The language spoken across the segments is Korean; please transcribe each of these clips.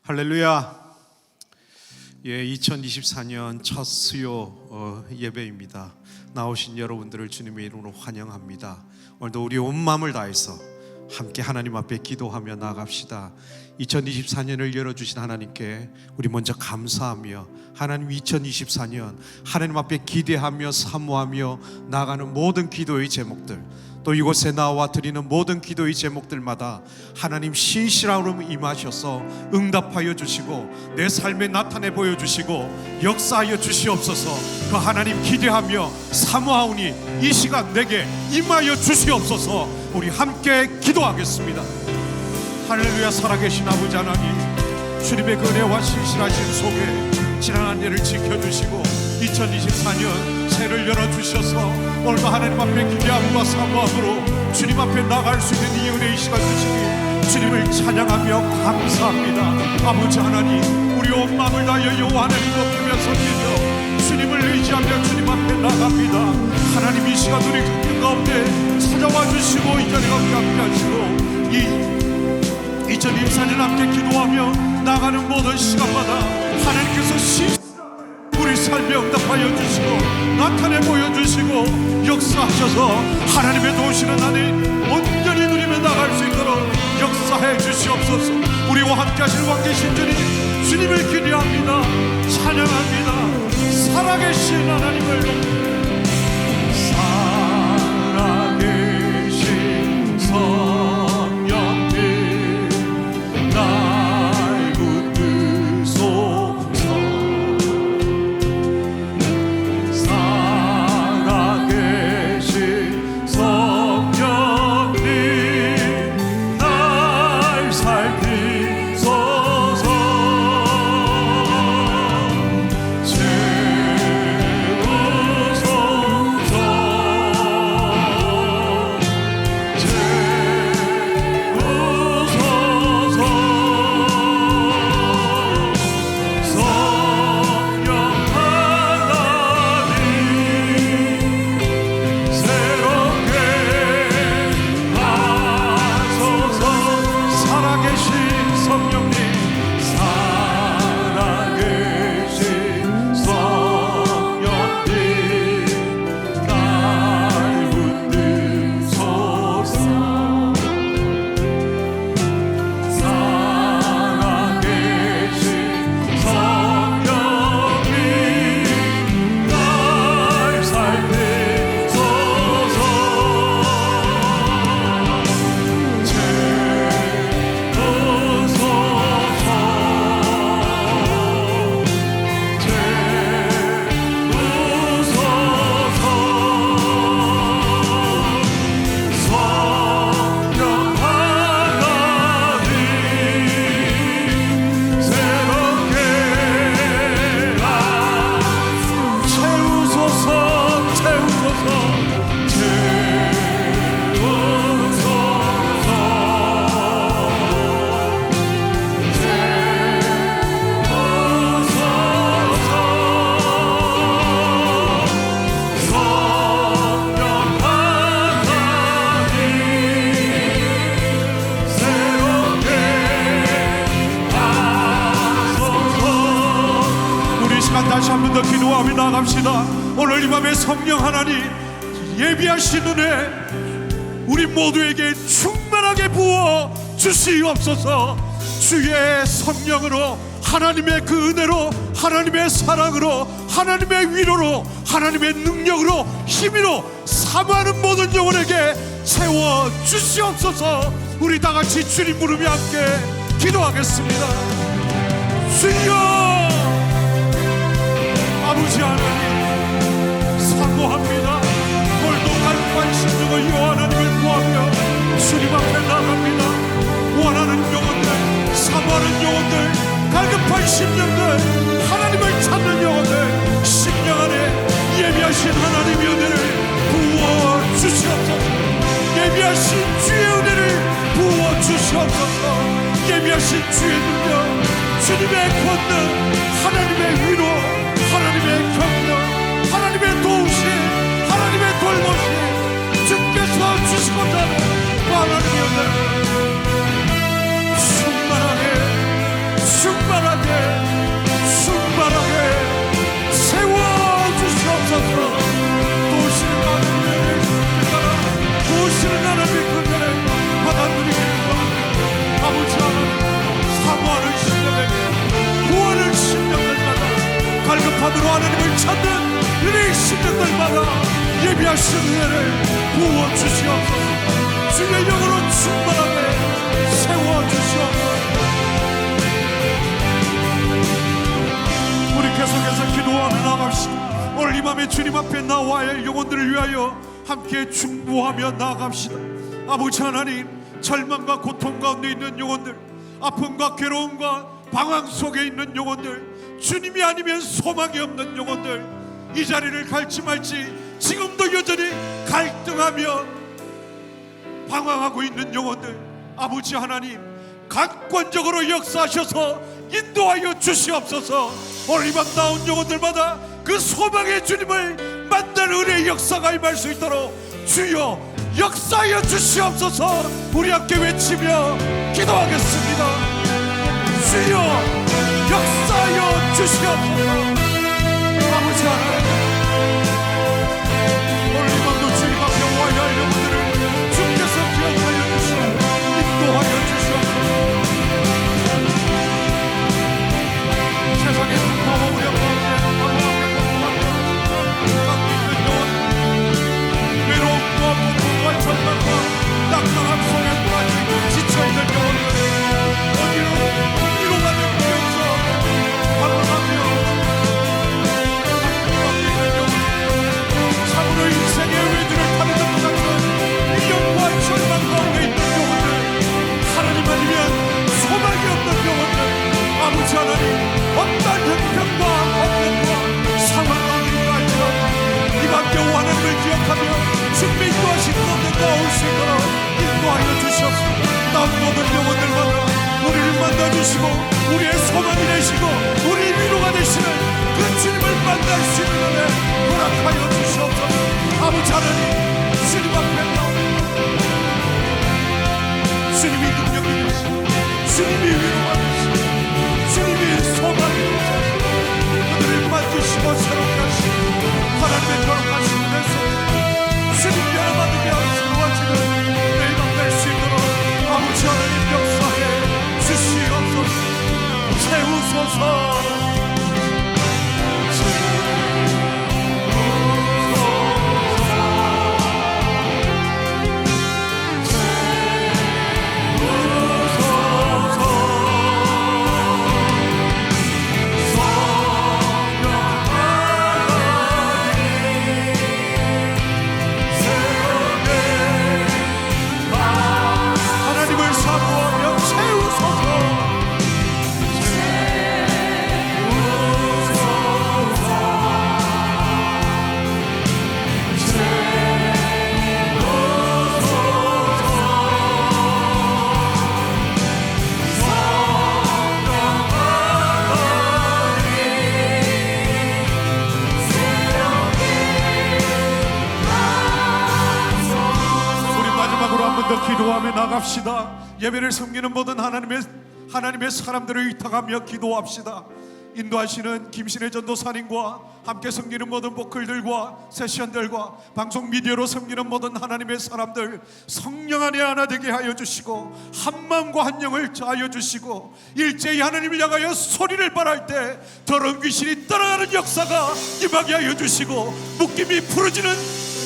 할렐루야. 2024년 첫 수요 예배입니다. 나오신 여러분들을 주님의 이름으로 환영합니다. 오늘도 우리 온 마음을 다해서 함께 하나님 앞에 기도하며 나아갑시다. 2024년을 열어주신 하나님께 우리 먼저 감사하며, 하나님 2024년 하나님 앞에 기대하며 사모하며 나아가는 모든 기도의 제목들, 또 이곳에 나와 드리는 모든 기도의 제목들마다 하나님 신실함으로 임하셔서 응답하여 주시고 내 삶에 나타내 보여주시고 역사하여 주시옵소서. 그 하나님 기대하며 사모하오니 이 시간 내게 임하여 주시옵소서. 우리 함께 기도하겠습니다. 할렐루야. 살아계신 아버지 하나님, 주님의 그 은혜와 신실하심 속에 지난 한 해를 지켜주시고 2024년 새해를 열어주셔서 오늘도 하나님 앞에 기대함과 사모함으로 주님 앞에 나갈 수 있는 이 은혜의 시간 주시기 주님을 찬양하며 감사합니다. 아버지 하나님, 우리 온 마음을 다하여 여호와 하나님 높이며 섬기며 주님을 의지하며 주님 앞에 나갑니다. 하나님, 이 시간 우리 그 가운데 찾아와 주시고 이 자리에 함께 하시고 2024년 함께 기도하며 나가는 모든 시간마다 하나님께서 우리 삶에 응답하여 주시고 나타내 보여주시고 역사하셔서 하나님의 도우시는 안에 온전히 누리며 나갈 수 있도록 역사해 주시옵소서. 우리와 함께 하실 왕계신 주님, 주님을 기대합니다. 찬양합니다. 살아계신 하나님을, 살아계신 성령님 날 붙드소서. 살아계신 성령님 날 살피소서. 다시 한 번 더 기도하며 나갑시다. 오늘 이 밤에 성령 하나님 예비하신 은혜 우리 모두에게 충만하게 부어 주시옵소서. 주의 성령으로, 하나님의 그 은혜로, 하나님의 사랑으로, 하나님의 위로로, 하나님의 능력으로, 힘으로 사모하는 모든 영혼에게 채워 주시옵소서. 우리 다 같이 주님 부르며 함께 기도하겠습니다. 주여, 아버지 하나님, 사모합니다. 오늘도 갈급한 심령을 여호와 하나님을 구하며 주님 앞에 나갑니다. 원하는 영혼들, 사모하는 영혼들, 갈급한 심령들, 하나님을 찾는 영혼들, 심령 안에 예비하신 하나님의 은혜를 부어주시옵소서. 예비하신 주의 은혜를 부어주시옵소서. 예비하신 주의 능력, 주님의 권능, 하나님의 위로, 하나님의 격려, 하나님의 도우심, 하나님의 돌보심, 주께서 주시고자 하는 하나님의 은혜 충만하게 마음으로 하나님을 찾는 우리 심령들마다 예비하신 은혜를 부어주시옵소서. 주의 영으로 충만하게 세워주시옵소서. 우리 계속해서 기도하며 나아갑시다. 오늘 이 밤에 주님 앞에 나와야 할 영혼들을 위하여 함께 중보하며 나아갑시다. 아버지 하나님, 절망과 고통 가운데 있는 영혼들, 아픔과 괴로움과 방황 속에 있는 영혼들, 주님이 아니면 소망이 없는 영혼들, 이 자리를 갈지 말지 지금도 여전히 갈등하며 방황하고 있는 영혼들, 아버지 하나님 강권적으로 역사하셔서 인도하여 주시옵소서. 오늘 이 밤 나온 영혼들마다 그 소망의 주님을 만날 은혜의 역사가 임할 수 있도록 주여 역사하여 주시옵소서. 우리 함께 외치며 기도하겠습니다. 주여 역사하여 주시옵소서. 아버지 하나님, 오늘 이 밤도 주님 앞에 와야 할 영혼들을 주께서 기억하여 주시고 인도하여 주시옵소서. 세상의 풍파와 우려 가운데 방황하며 고통하며 있는 영혼, 외로움과 고통과 절망과 낙담함 속에 빠지고 지쳐있는 영혼들, 어디로 위로가 느끼면서 방황하며 있는 영혼, 참으로 인생의 외주를 타는 것 같은 위험과 절망 가운데 있는 영혼들, 하나님 아니면 소망이 없는 영혼들, 아버지 하나님 어떤 형편과 어려움과 상황 가운데 알지라도 이 밤 겨우 하나님을 기억하며 주님이 인도하신 가운데 나올 수 있도록 인도하여 주시옵소서. 나온 모든 영혼들마다 우리를 만나주시고 우리의 소망이 되시고 우리 위로가 되시는 그 주님을 만날 수 있는 은혜 허락하여 주시옵소서. 아버지 하나님, 주님 앞에 나옵니다. 주님이 능력이 되시고 주님이 위로가 되시고 주님이 소망이 되시고 그들을 만지시고 새롭게 하시고 하나님의 거룩하신 은혜 속에 주님 열어받으며 새로워지는 내일 만날 수 있도록 아버지 하나님 역사해 주시옵소서. 채우소서. 기도하며 나갑시다. 예배를 섬기는 모든 하나님의 사람들을 의탁하며 기도합시다. 인도하시는 김신혜 전도사님과 함께 섬기는 모든 보컬들과 세션들과 방송 미디어로 섬기는 모든 하나님의 사람들, 성령 안에 하나 되게 하여 주시고 한 마음과 한 영을 하여 주시고 일제히 하나님을 향하여 소리를 발할 때 더러운 귀신이 떠나가는 역사가 임하게 하여 주시고 묶임이 풀어지는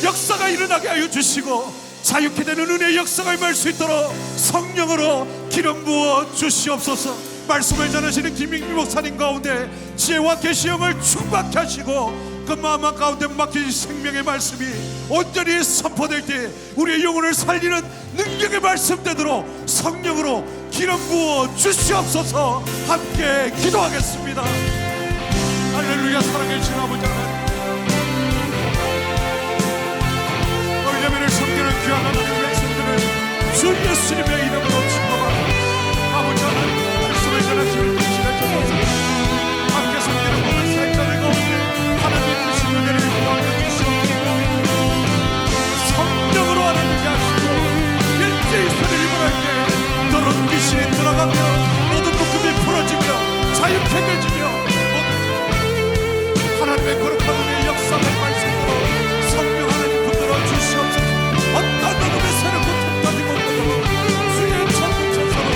역사가 일어나게 하여 주시고 자유케 되는 은혜의 역사가 임할 수 있도록 성령으로 기름 부어 주시옵소서. 말씀을 전하시는 김익미 목사님 가운데 지혜와 계시형을 충만케 하시고 그 마음 가운데 막힌 생명의 말씀이 온전히 선포될 때 우리의 영혼을 살리는 능력의 말씀 되도록 성령으로 기름 부어 주시옵소서. 함께 기도하겠습니다. 할렐루야. 사랑해주신 아버지 하나님, 예배를 섬기는 귀한 하나님의 백성들을 주 예수님의 이름으로 축복합니다. 아버지 하나님, 말씀을 전하시는 김신혜 전도사 함께 섬기는 모든 사역자들 가운데 하나님의 크신 은혜를 더하여 주시옵소서. 성령으로 하나님께 하시고 일제히 소리를 발할 때 더러운 귀신이 들어가며 모든 묶음이 풀어지며 자유케 되지며 하나님의 거룩한 은혜의 역사가 임할 수 있도록 성령 하나님 붙들어 주시옵소서. 어떤 어둠의 세력도 통과하지 못하도록 주의 천국천사로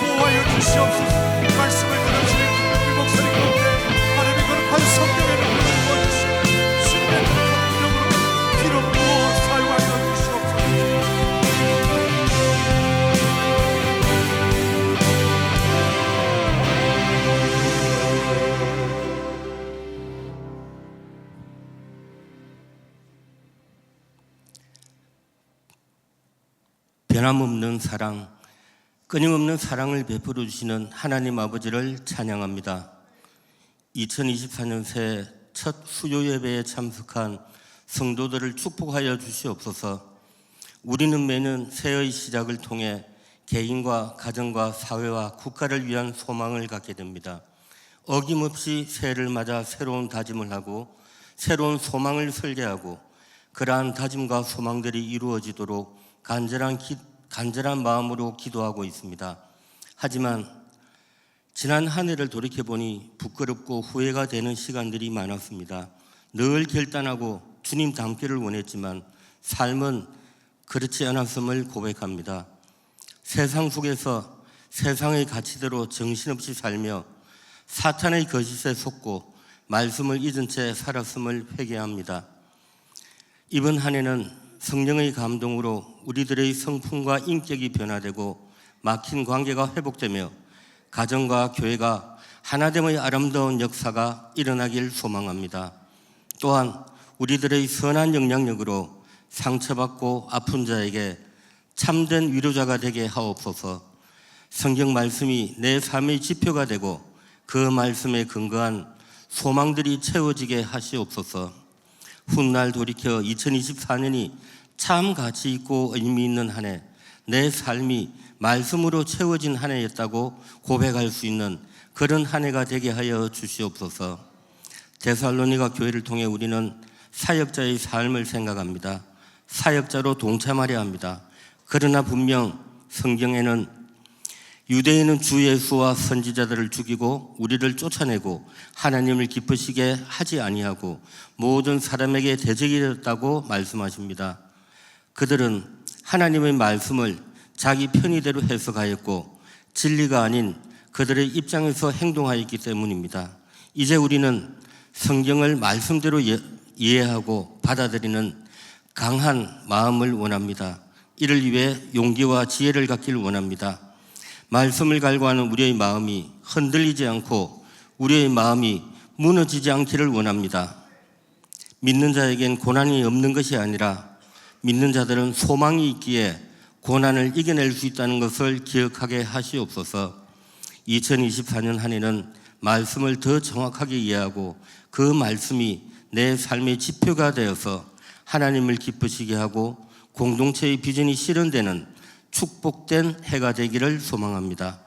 보호하여 주시옵소서. 말씀을 전하시는 김병필 목사님 가운데 하나님의 거룩한 성 변함없는 사랑, 끊임없는 사랑을 베풀어 주시는 하나님 아버지를 찬양합니다. 2024년 새해 첫 수요 예배에 참석한 성도들을 축복하여 주시옵소서. 우리는 매년 새해의 시작을 통해 개인과 가정과 사회와 국가를 위한 소망을 갖게 됩니다. 어김없이 새해를 맞아 새로운 다짐을 하고 새로운 소망을 설계하고 그러한 다짐과 소망들이 이루어지도록 간절한 마음으로 기도하고 있습니다. 하지만 지난 한 해를 돌이켜보니 부끄럽고 후회가 되는 시간들이 많았습니다. 늘 결단하고 주님 닮기를 원했지만 삶은 그렇지 않았음을 고백합니다. 세상 속에서 세상의 가치대로 정신없이 살며 사탄의 거짓에 속고 말씀을 잊은 채 살았음을 회개합니다. 이번 한 해는 성령의 감동으로 우리들의 성품과 인격이 변화되고 막힌 관계가 회복되며 가정과 교회가 하나됨의 아름다운 역사가 일어나길 소망합니다. 또한 우리들의 선한 영향력으로 상처받고 아픈 자에게 참된 위로자가 되게 하옵소서. 성경 말씀이 내 삶의 지표가 되고 그 말씀에 근거한 소망들이 채워지게 하시옵소서. 훗날 돌이켜 2024년이 참 가치 있고 의미 있는 한 해, 내 삶이 말씀으로 채워진 한 해였다고 고백할 수 있는 그런 한 해가 되게 하여 주시옵소서. 데살로니가 교회를 통해 우리는 사역자의 삶을 생각합니다. 사역자로 동참하려 합니다. 그러나 분명 성경에는 유대인은 주 예수와 선지자들을 죽이고 우리를 쫓아내고 하나님을 기쁘시게 하지 아니하고 모든 사람에게 대적이 되었다고 말씀하십니다. 그들은 하나님의 말씀을 자기 편의대로 해석하였고 진리가 아닌 그들의 입장에서 행동하였기 때문입니다. 이제 우리는 성경을 말씀대로 이해하고 받아들이는 강한 마음을 원합니다. 이를 위해 용기와 지혜를 갖길 원합니다. 말씀을 갈구하는 우리의 마음이 흔들리지 않고 우리의 마음이 무너지지 않기를 원합니다. 믿는 자에겐 고난이 없는 것이 아니라 믿는 자들은 소망이 있기에 고난을 이겨낼 수 있다는 것을 기억하게 하시옵소서. 2024년 한 해는 말씀을 더 정확하게 이해하고 그 말씀이 내 삶의 지표가 되어서 하나님을 기쁘시게 하고 공동체의 비전이 실현되는 축복된 해가 되기를 소망합니다.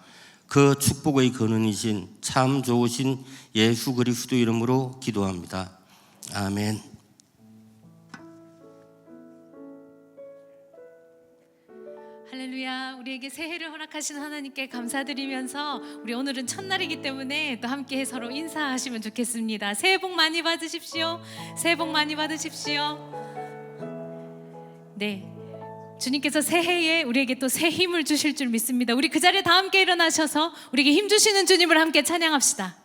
그 축복의 근원이신 참 좋으신 예수 그리스도 이름으로 기도합니다. 아멘. 할렐루야. 우리에게 새해를 허락하신 하나님께 감사드리면서 우리 오늘은 첫날이기 때문에 또 함께 서로 인사하시면 좋겠습니다. 새해 복 많이 받으십시오. 새해 복 많이 받으십시오. 네, 주님께서 새해에 우리에게 또 새 힘을 주실 줄 믿습니다. 우리 그 자리에 다 함께 일어나셔서 우리에게 힘 주시는 주님을 함께 찬양합시다.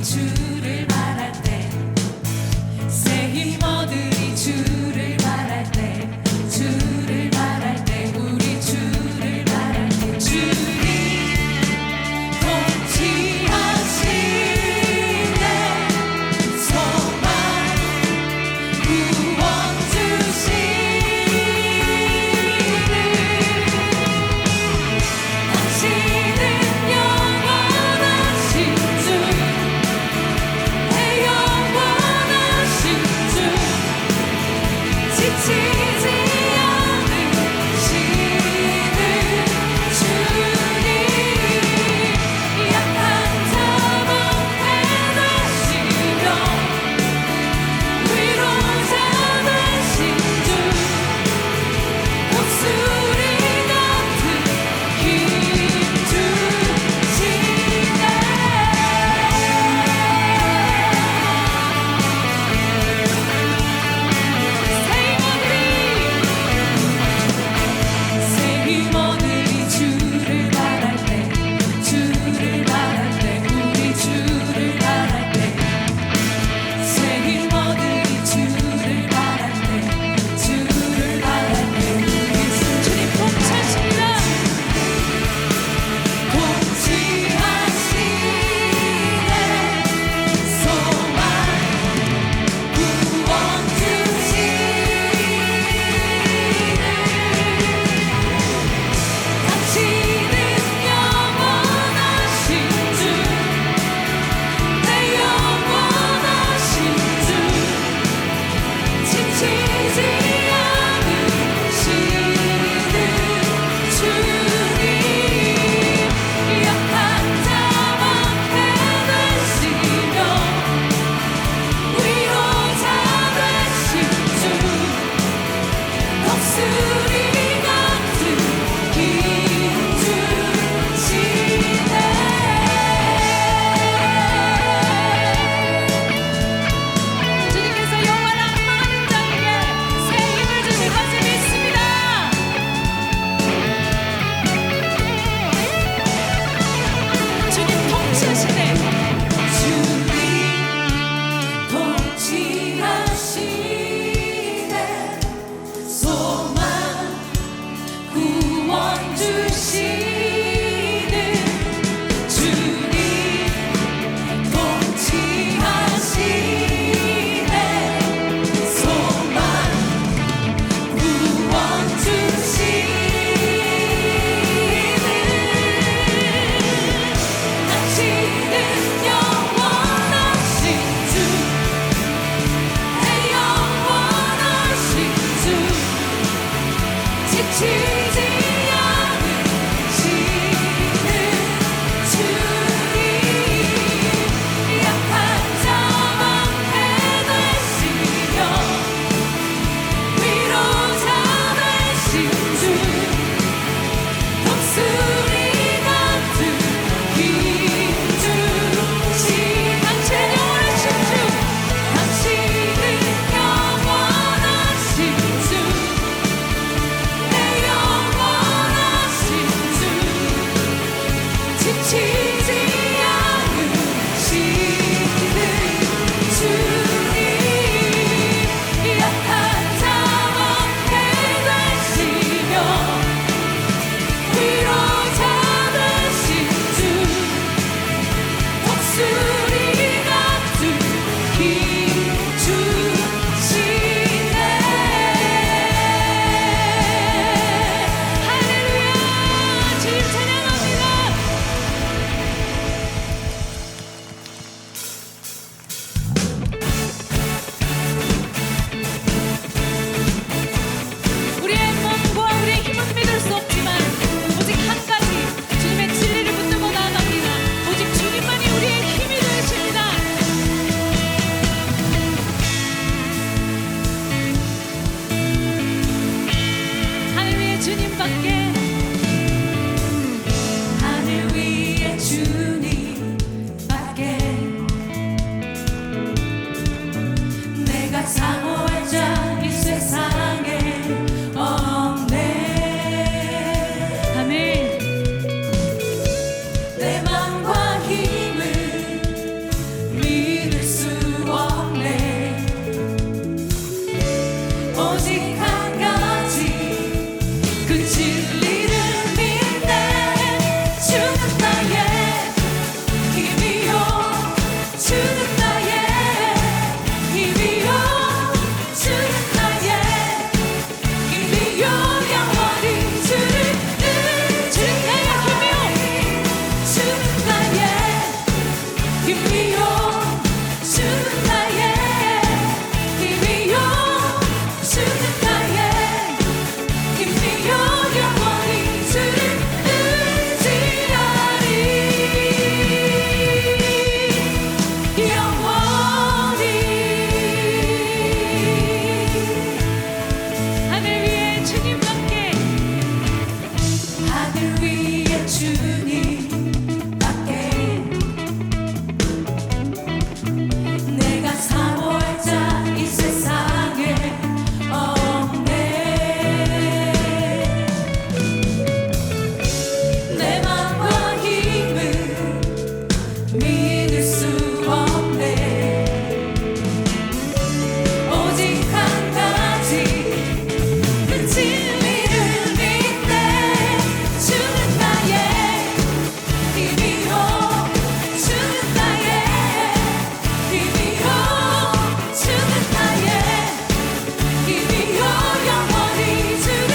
주를 말할 때 새 힘 얻으리 사모할 자 이 세상에 없네. 아멘. 내 맘과 힘을 믿을 수 없네. 오직 한 가지 그 진리를 믿네. 주는 나의 힘이요, 주는 나의 힘이요, 주는 나의 힘이요. 영원히 주를 주는 나의 힘이요, 주는 나의 힘이요, 주는 나의 힘이요, 주는 나의 힘이요. 영원히 주를 의지하리. 영원히 하늘 위에 주님과 함께, 하늘 위에 주님밖에 내가 사모할 자 이 세상에 없네. 내 맘과 힘을 믿을 수 없네. 오직 한 가지 그 진리를 믿네. 주는 나의 힘이요, 주는 나의 힘이요, 주는 나의 힘이요. 영원히 주를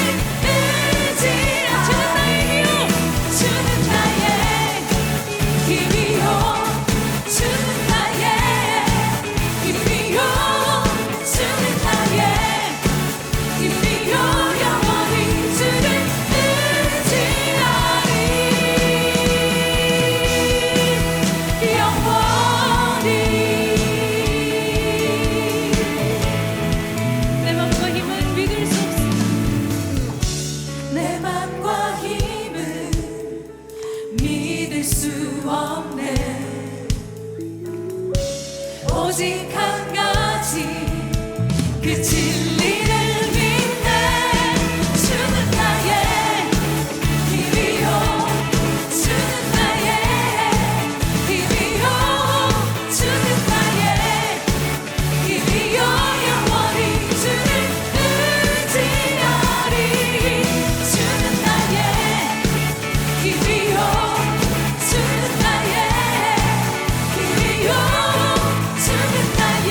의지하리. 주는 나의 힘이요, 주는 나의 힘이요, 주는 나의 힘이요, 주는 나의 힘이요. 영원히 주를 의지하리. 영원히 내 맘과 힘은 믿을 수 없습니다. 내 맘과 힘은 믿을 수 없네. 오직 한 가지 그 진리를 믿네. 주는 나의 힘이요, 주는 나의 힘이요, 주는 나의 힘이요. 영원히 주를 의지하리. 주는 나의 힘이요, 주는 나의 힘이요, 주는 나의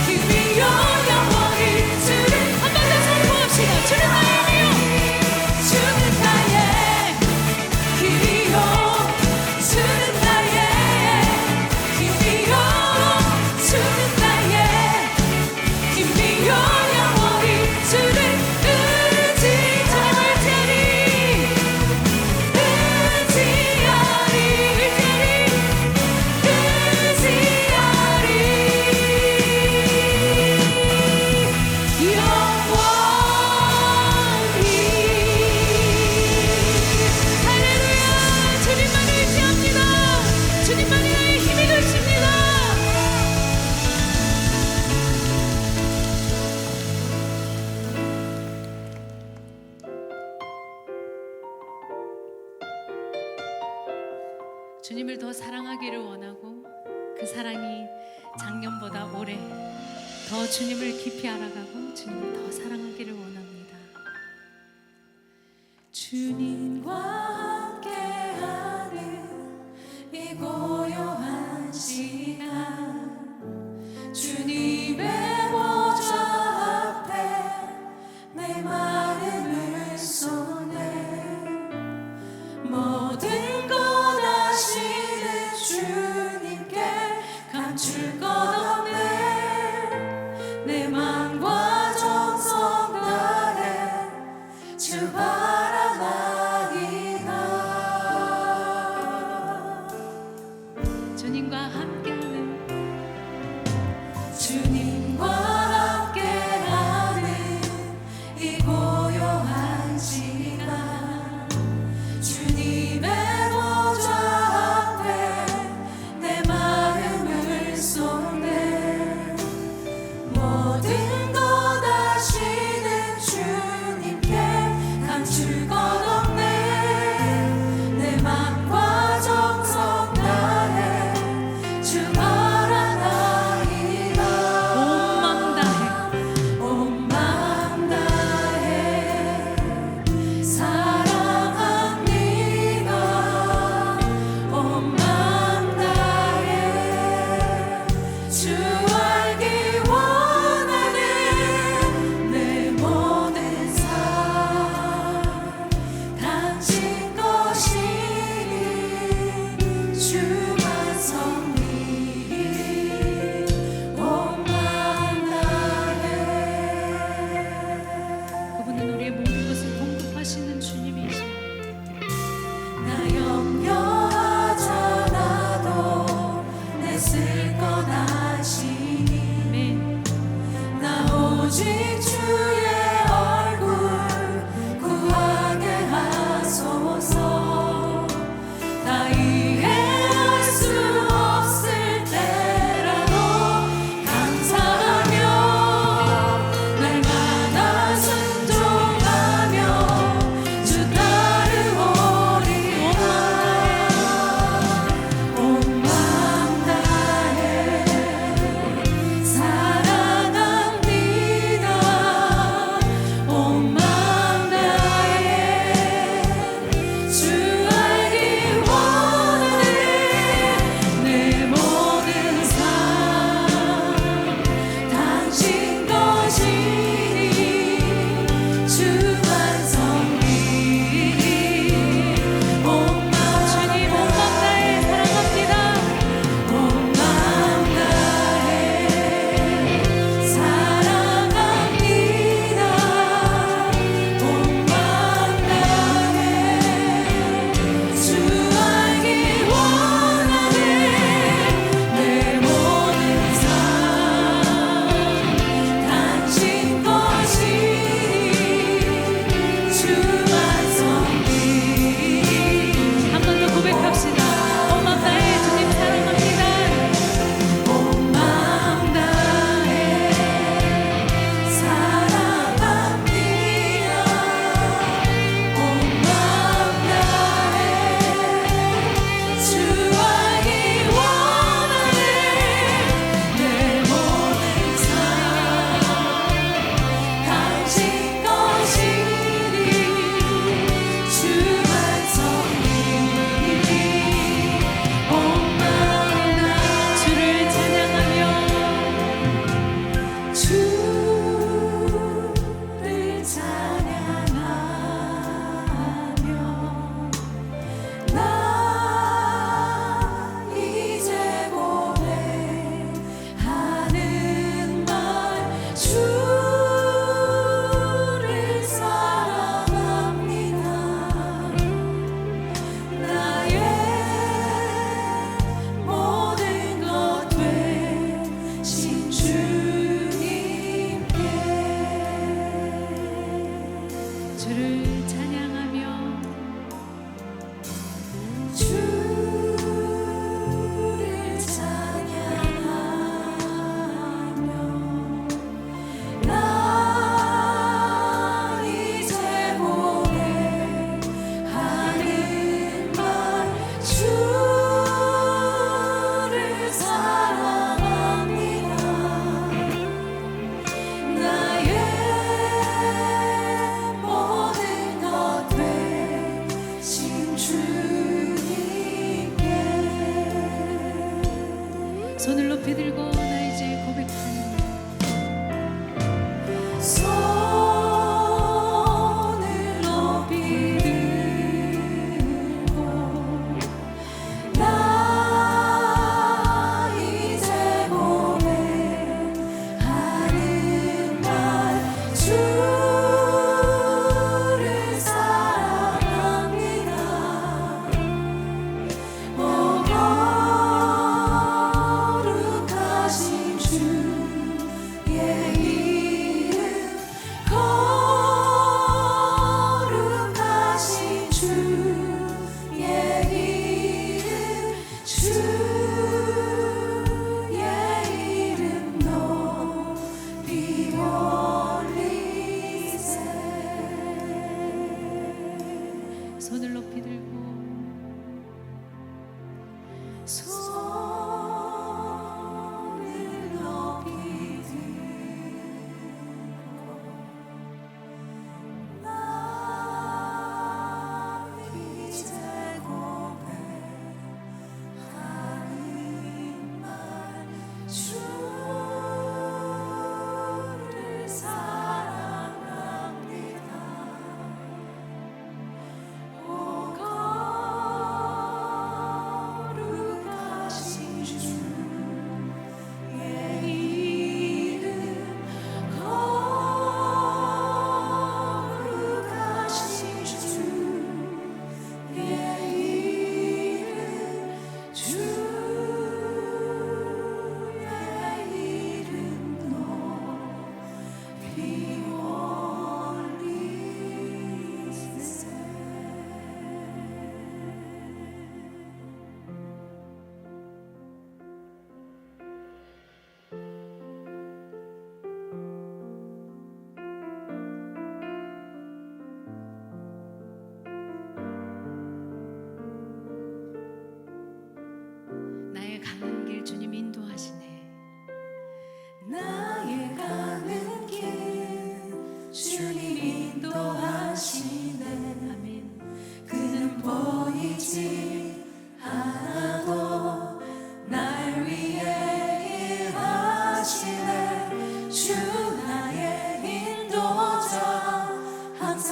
힘이요. 영원히 주를 한 번 더 선포합시다. 주는 나의 힘이요, 주는 나의 힘이요, 주는 나의 힘이요, 주는 나의 힘이요. 영원히 주를 할렐루야. 주님만 의지합니다. 주님만이 나의 힘이 되십니다. 주님을 더 사랑하기를 원하고 그 사랑이 작년보다 올해 더 주님을 깊이 알아가고 주님을 더 사랑하기를 원합니다. 주님과 함께하는 이 고요한 시간, 주님의 보좌 앞에 내 마음을 쏟네. 모든 것 아시는 주님께 감출 것 없네. 내 맘과 정성 다해 주 바라나이다. 오직 주의 얼굴 구하게 하소서. 다 이해할 수 없을 때라도 감사하며 날마다 순종하며 주 따르오리라. 온 마음 다해 사랑합니다.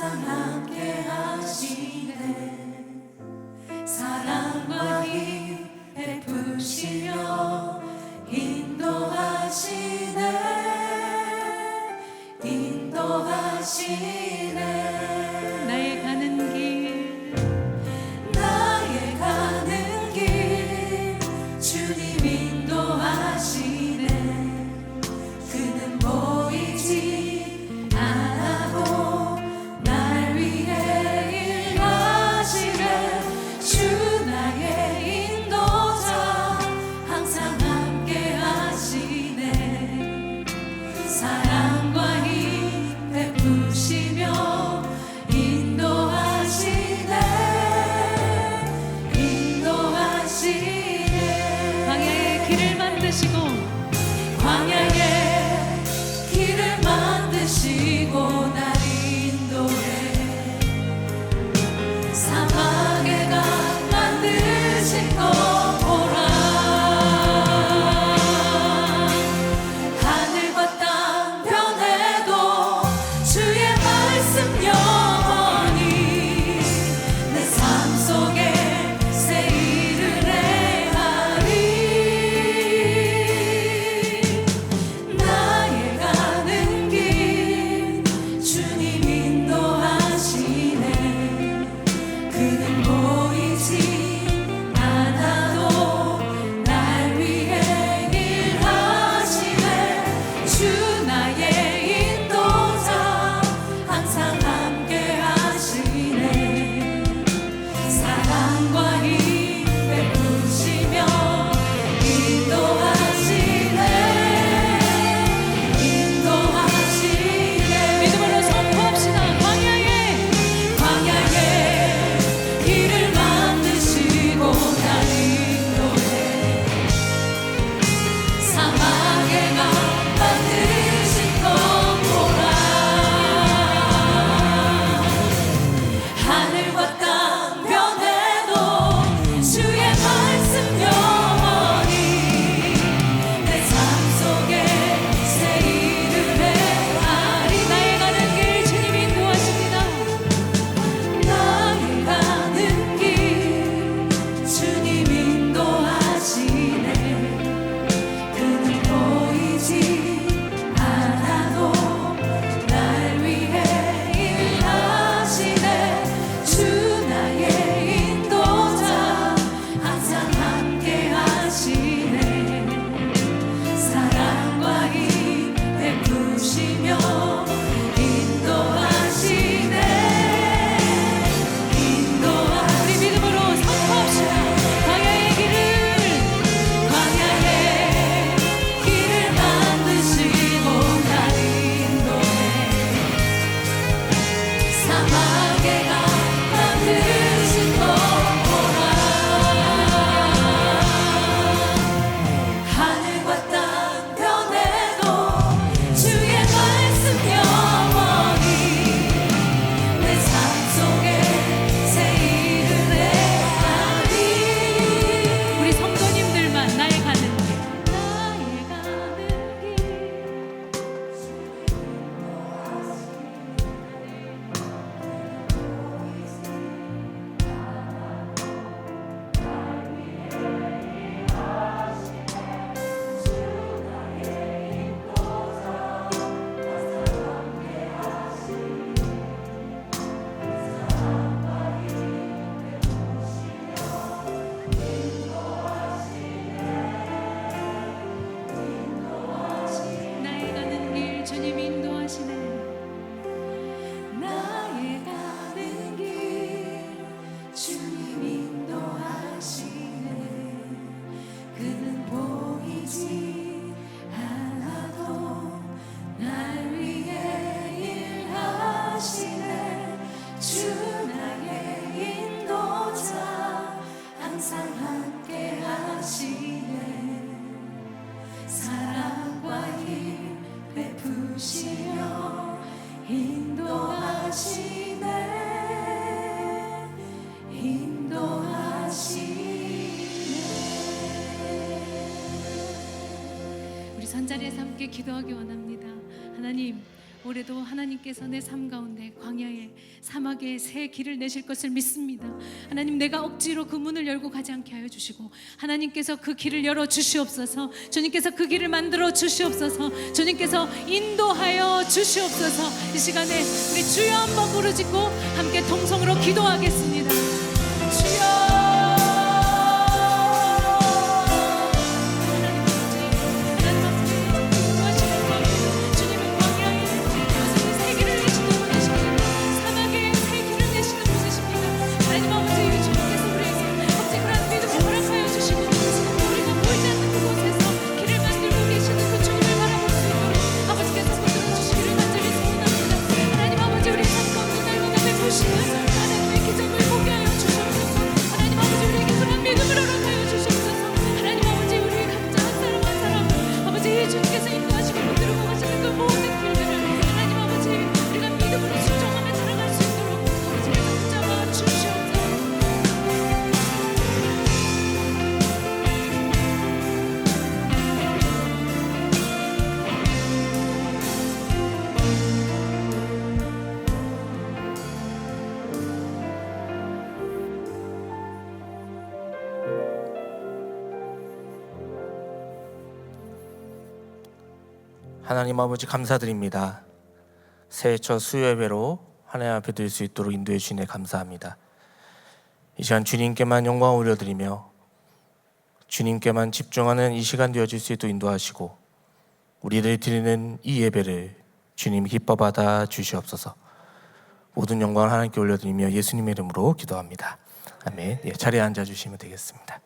항상 함께 하시네. 사랑과 힘 베푸시며 인도하시네. 나의 가는 길 나의 가는 길 주님 인도하시네. 그는 보이지 않아도 날 위해 일하시네. 주 나의 인도자 항상 함께 하시네. 사랑과 힘 베푸시며 인도하시네. 광야의 길을 만드시고 광야의 길을 만드시고 날 인도해. 사막의 강 만드신 것 보라. 하늘과 땅 변해도 주의 말씀 영원히 내 삶 속에 새 일을 행하리. 나의 가는 길 주님 인도하시네. 그는 보이지 않아도 날 위해 일하시네. 주 나의 인도자 항상 함께 하시네. 사랑과 힘 베푸시며 인도하시네. 믿음으로 선포합시다. 광야의 길을 만드시고 날 인도해. 사막의 강 만드신 것 보라. 하늘과 땅 변해도 주의 말씀 영원히 내 삶 속에 새 일을 행하리. 나의 가는 길 주님 인도하십니다. 나의 가는 길 주님 인도하시네. 그는 보이지 않아도 날 위해 일하시네. 주 나의 인도자 항상 함께 하시네. 사랑과 힘 베푸시며 우리 믿음으로 선포합시다. 광야의 길을 만드시고 날 인도해. 사막의 강 만드신 것 보라. 하늘과 땅 변해도 주의 말씀 영원히 내 삶 속에 새 일을 행하리. 우리 성도님들만 나의 가는 길 나의 가는 길 나의 가는 길 주님 인도하시네. 나의 가는 길 주님 인도하시네. 그는 보이지 않아도 날 위해 일하시네. 주 나의 인도자 항상 함께 하시네. 사랑과 힘 베푸시며 인도하시네. 우리 선자리에서 함께 기도하기 원합니다. 하나님, 올해도 하나님께서 내 삶 가운데 광야에 사막에 새 길을 내실 것을 믿습니다. 하나님, 내가 억지로 그 문을 열고 가지 않게 하여 주시고 하나님께서 그 길을 열어 주시옵소서. 주님께서 그 길을 만들어 주시옵소서. 주님께서 인도하여 주시옵소서. 이 시간에 우리 주여 한번 부르짖고 함께 통성으로 기도하겠습니다. 주여, 하나님 아버지 감사드립니다. 새해 첫 수요예배로 하나님 앞에 드릴 수 있도록 인도해 주시네 감사합니다. 이 시간 주님께만 영광 올려드리며 주님께만 집중하는 이 시간 되어질 수 있도록 인도하시고 우리들이 드리는 이 예배를 주님 기뻐 받아 주시옵소서. 모든 영광을 하나님께 올려드리며 예수님의 이름으로 기도합니다. 아멘. 자리에 앉아주시면 되겠습니다.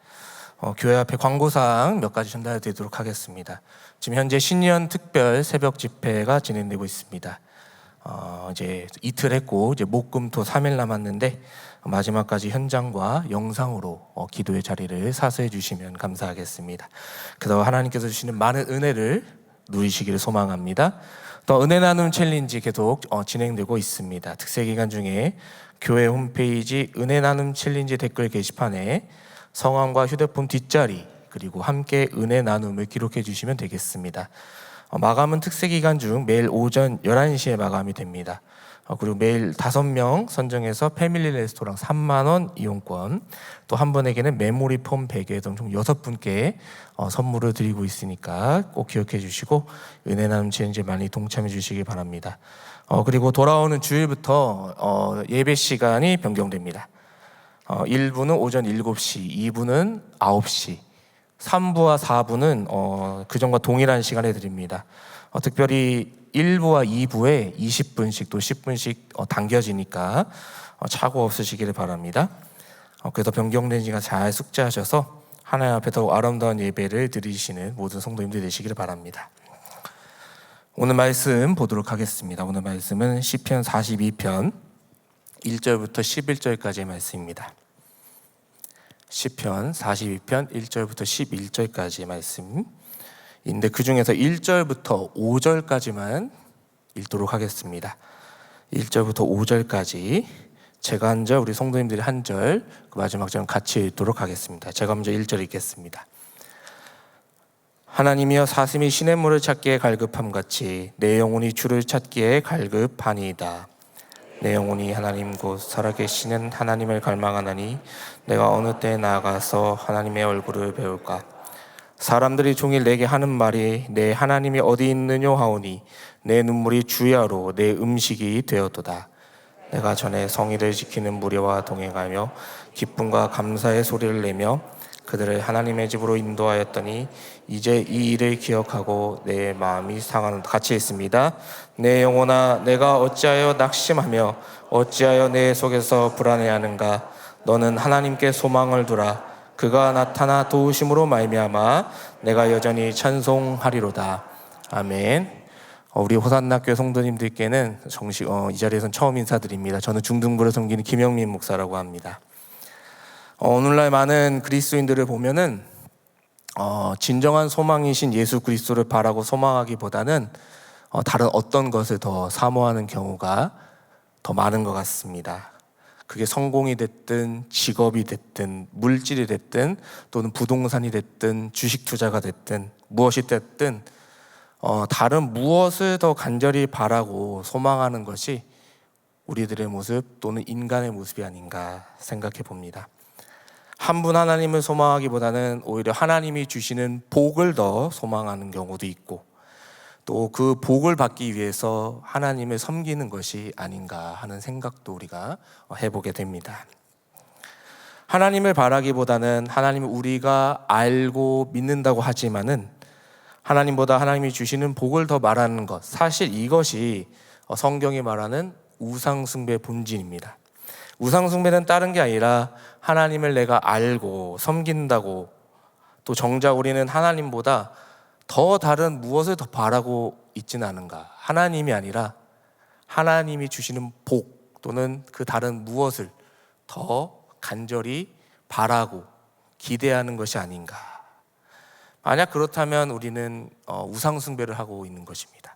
교회 앞에 광고사항 몇 가지 전달해 드리도록 하겠습니다. 지금 현재 신년 특별 새벽 집회가 진행되고 있습니다. 이제 이틀 했고 이제 목금토 3일 남았는데 마지막까지 현장과 영상으로 기도의 자리를 사수해 주시면 감사하겠습니다. 그동안 하나님께서 주시는 많은 은혜를 누리시기를 소망합니다. 또 은혜 나눔 챌린지 계속 진행되고 있습니다. 특세 기간 중에 교회 홈페이지 은혜 나눔 챌린지 댓글 게시판에 성함과 휴대폰 뒷자리 그리고 함께 은혜 나눔을 기록해 주시면 되겠습니다. 마감은 특세 기간 중 매일 오전 11시에 마감이 됩니다. 그리고 매일 5명 선정해서 패밀리 레스토랑 3만 원 이용권, 또 한 분에게는 메모리 폼 100개 등 총 6분께 선물을 드리고 있으니까 꼭 기억해 주시고 은혜 나눔 챌린지에 많이 동참해 주시기 바랍니다. 그리고 돌아오는 주일부터 예배 시간이 변경됩니다. 1부는 오전 7시, 2부는 9시, 3부와 4부는 그전과 동일한 시간에 드립니다. 특별히 1부와 2부에 20분씩 또 10분씩 당겨지니까 착오 없으시기를 바랍니다. 그래서 변경된 시간 잘 숙지하셔서 하나님 앞에 더욱 아름다운 예배를 드리시는 모든 성도님들 되시기를 바랍니다. 오늘 말씀 보도록 하겠습니다. 오늘 말씀은 시편 42편 1절부터 11절까지의 말씀입니다. 시편 42편 1절부터 11절까지의 말씀인데 그 중에서 1절부터 5절까지만 읽도록 하겠습니다. 1절부터 5절까지 제가 한 절, 우리 성도님들이 한 절, 그 마지막 절은 같이 읽도록 하겠습니다. 제가 먼저 1절 읽겠습니다. 하나님이여 사슴이 시냇물을 찾기에 갈급함같이 내 영혼이 주를 찾기에 갈급하니이다. 내 영혼이 하나님 곧 살아계시는 하나님을 갈망하나니 내가 어느 때에 나아가서 하나님의 얼굴을 배울까. 사람들이 종일 내게 하는 말이 내 하나님이 어디 있느뇨 하오니 내 눈물이 주야로 내 음식이 되었도다. 내가 전에 성의를 지키는 무리와 동행하며 기쁨과 감사의 소리를 내며 그들을 하나님의 집으로 인도하였더니 이제 이 일을 기억하고 내 마음이 상하는. 같이 있습니다. 내 영혼아 내가 어찌하여 낙심하며 어찌하여 내 속에서 불안해하는가. 너는 하나님께 소망을 두라. 그가 나타나 도우심으로 말미암아 내가 여전히 찬송하리로다. 아멘. 우리 호산나교회 성도님들께는 정식 이 자리에서는 처음 인사드립니다. 저는 중등부를 섬기는 김영민 목사라고 합니다. 오늘날 많은 그리스도인들을 보면은 진정한 소망이신 예수 그리스도를 바라고 소망하기보다는 다른 어떤 것을 더 사모하는 경우가 더 많은 것 같습니다. 그게 성공이 됐든 직업이 됐든 물질이 됐든 또는 부동산이 됐든 주식 투자가 됐든 무엇이 됐든 다른 무엇을 더 간절히 바라고 소망하는 것이 우리들의 모습 또는 인간의 모습이 아닌가 생각해 봅니다. 한 분 하나님을 소망하기보다는 오히려 하나님이 주시는 복을 더 소망하는 경우도 있고, 또 그 복을 받기 위해서 하나님을 섬기는 것이 아닌가 하는 생각도 우리가 해보게 됩니다. 하나님을 바라기보다는 하나님을 우리가 알고 믿는다고 하지만은 하나님보다 하나님이 주시는 복을 더 말하는 것, 사실 이것이 성경이 말하는 우상숭배의 본질입니다. 우상숭배는 다른 게 아니라 하나님을 내가 알고 섬긴다고, 또 정작 우리는 하나님보다 더 다른 무엇을 더 바라고 있지는 않은가. 하나님이 아니라 하나님이 주시는 복 또는 그 다른 무엇을 더 간절히 바라고 기대하는 것이 아닌가. 만약 그렇다면 우리는 우상숭배를 하고 있는 것입니다.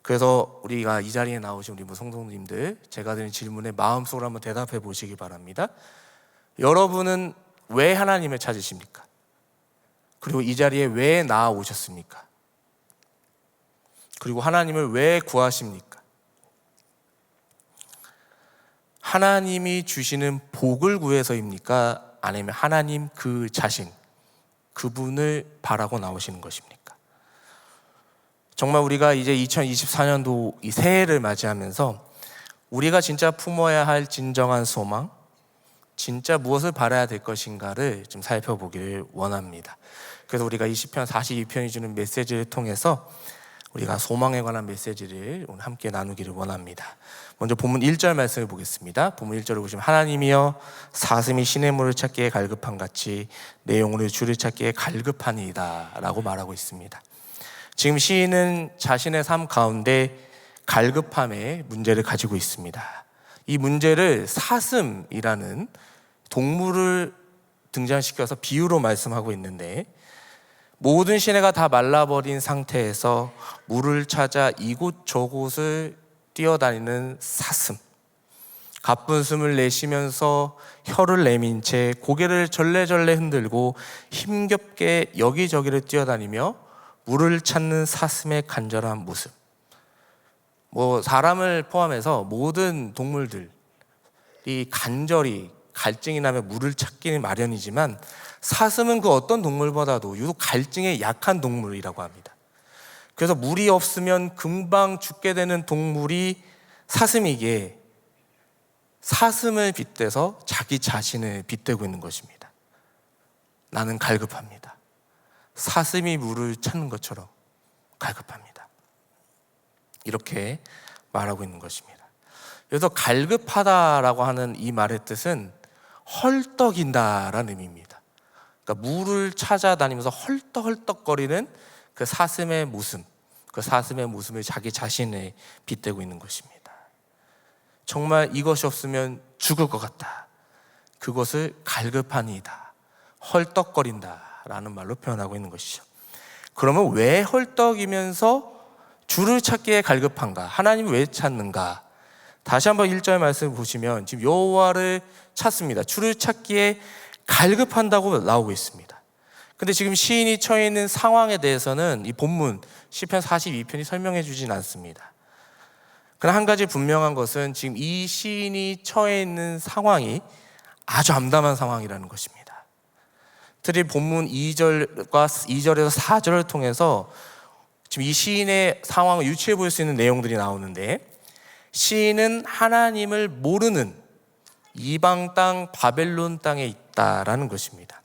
그래서 우리가 이 자리에 나오신 우리 성도님들, 제가 드린 질문에 마음속으로 한번 대답해 보시기 바랍니다. 여러분은 왜 하나님을 찾으십니까? 그리고 이 자리에 왜 나아오셨습니까? 그리고 하나님을 왜 구하십니까? 하나님이 주시는 복을 구해서입니까? 아니면 하나님 그 자신, 그분을 바라고 나오시는 것입니까? 정말 우리가 이제 2024년도 이 새해를 맞이하면서 우리가 진짜 품어야 할 진정한 소망, 진짜 무엇을 바라야 될 것인가를 좀 살펴보기를 원합니다. 그래서 우리가 이 시편 42편이 주는 메시지를 통해서 우리가 소망에 관한 메시지를 오늘 함께 나누기를 원합니다. 먼저 본문 1절 말씀을 보겠습니다. 본문 1절을 보시면 하나님이여 사슴이 시냇물을 찾기에 갈급한 같이 내 영혼을 주를 찾기에 갈급하니이다 라고 말하고 있습니다. 지금 시인은 자신의 삶 가운데 갈급함의 문제를 가지고 있습니다. 이 문제를 사슴이라는 동물을 등장시켜서 비유로 말씀하고 있는데, 모든 시내가 다 말라버린 상태에서 물을 찾아 이곳저곳을 뛰어다니는 사슴, 가쁜 숨을 내쉬면서 혀를 내민 채 고개를 절레절레 흔들고 힘겹게 여기저기를 뛰어다니며 물을 찾는 사슴의 간절한 모습. 사람을 포함해서 모든 동물들이 간절히 갈증이 나면 물을 찾기는 마련이지만 사슴은 그 어떤 동물보다도 유독 갈증에 약한 동물이라고 합니다. 그래서 물이 없으면 금방 죽게 되는 동물이 사슴이기에 사슴을 빗대서 자기 자신을 빗대고 있는 것입니다. 나는 갈급합니다. 사슴이 물을 찾는 것처럼 갈급합니다. 이렇게 말하고 있는 것입니다. 그래서 갈급하다라고 하는 이 말의 뜻은 헐떡인다라는 의미입니다. 그러니까 물을 찾아다니면서 헐떡헐떡거리는 그 사슴의 모습, 그 사슴의 모습을 자기 자신에 빗대고 있는 것입니다. 정말 이것이 없으면 죽을 것 같다. 그것을 갈급하니이다, 헐떡거린다라는 말로 표현하고 있는 것이죠. 그러면 왜 헐떡이면서 주를 찾기에 갈급한가? 하나님을 왜 찾는가? 다시 한번 1절 말씀 보시면 지금 여호와를 찾습니다. 주를 찾기에 갈급한다고 나오고 있습니다. 근데 지금 시인이 처해 있는 상황에 대해서는 이 본문 시편 42편이 설명해 주진 않습니다. 그러나 한 가지 분명한 것은 지금 이 시인이 처해 있는 상황이 아주 암담한 상황이라는 것입니다. 특히 본문 2절에서 4절을 통해서 지금 이 시인의 상황을 유추해 볼 수 있는 내용들이 나오는데, 시인은 하나님을 모르는 이방 땅 바벨론 땅에 있다라는 것입니다.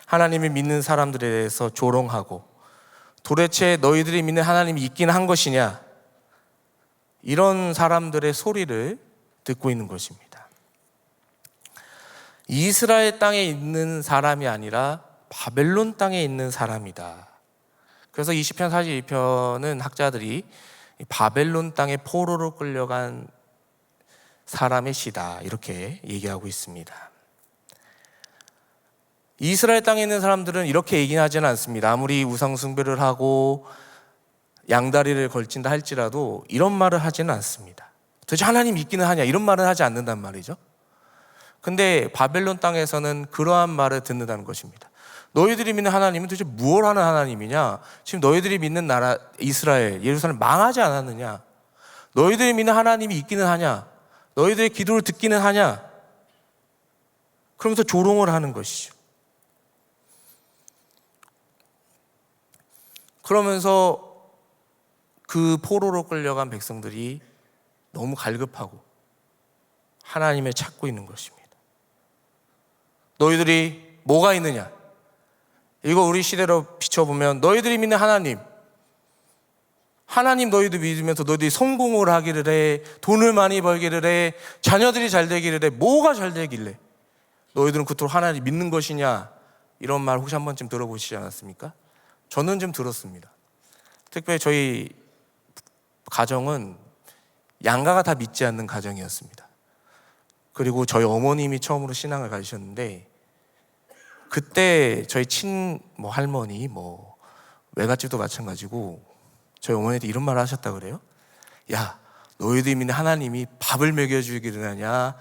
하나님을 믿는 사람들에 대해서 조롱하고, 도대체 너희들이 믿는 하나님이 있긴 한 것이냐, 이런 사람들의 소리를 듣고 있는 것입니다. 이스라엘 땅에 있는 사람이 아니라 바벨론 땅에 있는 사람이다. 그래서 이 시편 42편은 학자들이 바벨론 땅에 포로로 끌려간 사람의 시다, 이렇게 얘기하고 있습니다. 이스라엘 땅에 있는 사람들은 이렇게 얘기하지는 않습니다. 아무리 우상숭배를 하고 양다리를 걸친다 할지라도 이런 말을 하지는 않습니다. 도대체 하나님 있기는 하냐, 이런 말을 하지 않는단 말이죠. 근데 바벨론 땅에서는 그러한 말을 듣는다는 것입니다. 너희들이 믿는 하나님은 도대체 무엇 하는 하나님이냐? 지금 너희들이 믿는 나라 이스라엘, 예루살렘 망하지 않았느냐? 너희들이 믿는 하나님이 있기는 하냐? 너희들의 기도를 듣기는 하냐? 그러면서 조롱을 하는 것이죠. 그러면서 그 포로로 끌려간 백성들이 너무 갈급하고 하나님을 찾고 있는 것입니다. 너희들이 뭐가 있느냐? 이거 우리 시대로 비춰보면 너희들이 믿는 하나님 너희도 믿으면서 너희들이 성공을 하기를 해, 돈을 많이 벌기를 해, 자녀들이 잘 되기를 해. 뭐가 잘 되길래 너희들은 그토록 하나님 믿는 것이냐? 이런 말 혹시 한 번쯤 들어보시지 않았습니까? 저는 좀 들었습니다. 특별히 저희 가정은 양가가 다 믿지 않는 가정이었습니다. 그리고 저희 어머님이 처음으로 신앙을 가지셨는데, 그때 저희 할머니, 외갓집도 마찬가지고 저희 어머니한테 이런 말을 하셨다 그래요. 야, 너희들이 믿는 하나님이 밥을 먹여주기를 하냐,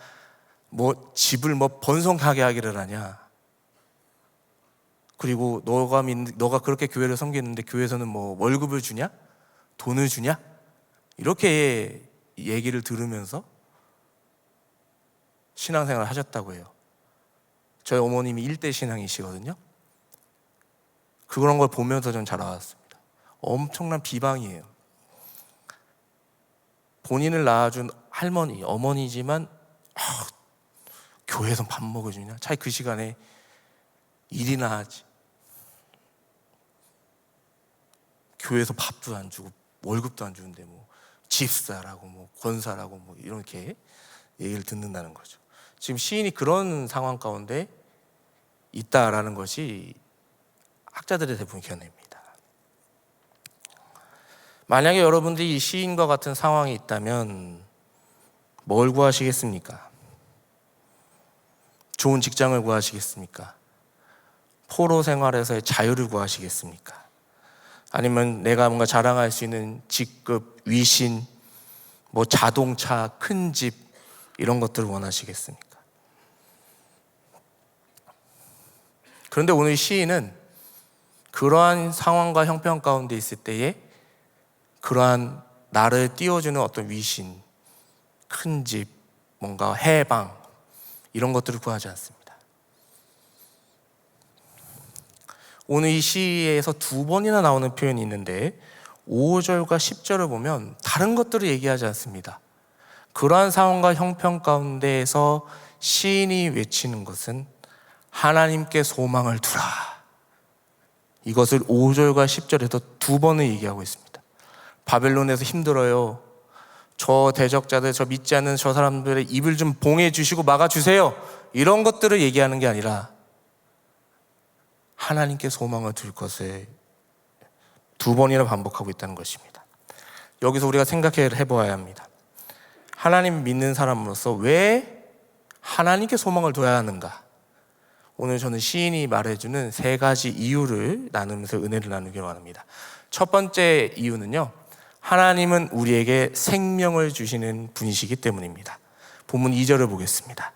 집을 번성하게 하기를 하냐. 그리고 너가 그렇게 교회를 섬기는데 교회에서는 월급을 주냐? 돈을 주냐? 이렇게 얘기를 들으면서 신앙생활을 하셨다고 해요. 저희 어머님이 1대 신앙이시거든요. 그런 걸 보면서 전 자라왔습니다. 엄청난 비방이에요. 본인을 낳아준 할머니, 어머니지만 교회에서 밥 먹여주냐? 차라리 그 시간에 일이나 하지. 교회에서 밥도 안 주고 월급도 안 주는데 집사라고 권사라고 이렇게 얘기를 듣는다는 거죠. 지금 시인이 그런 상황 가운데 있다라는 것이 학자들의 대부분 견해입니다. 만약에 여러분들이 이 시인과 같은 상황이 있다면 뭘 구하시겠습니까? 좋은 직장을 구하시겠습니까? 포로 생활에서의 자유를 구하시겠습니까? 아니면 내가 뭔가 자랑할 수 있는 직급, 위신, 자동차, 큰 집, 이런 것들을 원하시겠습니까? 그런데 오늘 시인은 그러한 상황과 형편 가운데 있을 때에 그러한 나를 띄워주는 어떤 위신, 큰 집, 뭔가 해방, 이런 것들을 구하지 않습니다. 오늘 이 시에서 2번이나 나오는 표현이 있는데 5절과 10절을 보면 다른 것들을 얘기하지 않습니다. 그러한 상황과 형편 가운데에서 시인이 외치는 것은 하나님께 소망을 두라. 이것을 5절과 10절에서 2번을 얘기하고 있습니다. 바벨론에서 힘들어요. 저 대적자들, 저 믿지 않는 저 사람들의 입을 좀 봉해 주시고 막아주세요. 이런 것들을 얘기하는 게 아니라 하나님께 소망을 둘 것을 2번이나 반복하고 있다는 것입니다. 여기서 우리가 생각해 보아야 합니다. 하나님 믿는 사람으로서 왜 하나님께 소망을 둬야 하는가? 오늘 저는 시인이 말해주는 3가지 이유를 나누면서 은혜를 나누기로 합니다. 첫 번째 이유는요, 하나님은 우리에게 생명을 주시는 분이시기 때문입니다. 본문 2절을 보겠습니다.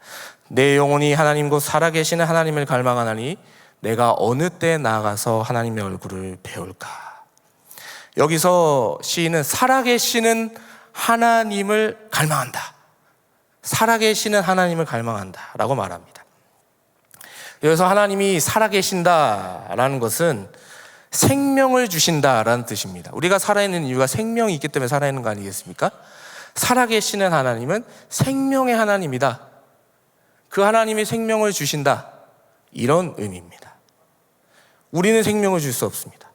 내 영혼이 하나님 곧 살아계시는 하나님을 갈망하나니 내가 어느 때 나아가서 하나님의 얼굴을 배울까? 여기서 시인은 살아계시는 하나님을 갈망한다. 살아계시는 하나님을 갈망한다 라고 말합니다. 여기서 하나님이 살아계신다라는 것은 생명을 주신다라는 뜻입니다. 우리가 살아있는 이유가 생명이 있기 때문에 살아있는 거 아니겠습니까? 살아계시는 하나님은 생명의 하나님이다. 그 하나님이 생명을 주신다. 이런 의미입니다. 우리는 생명을 줄 수 없습니다.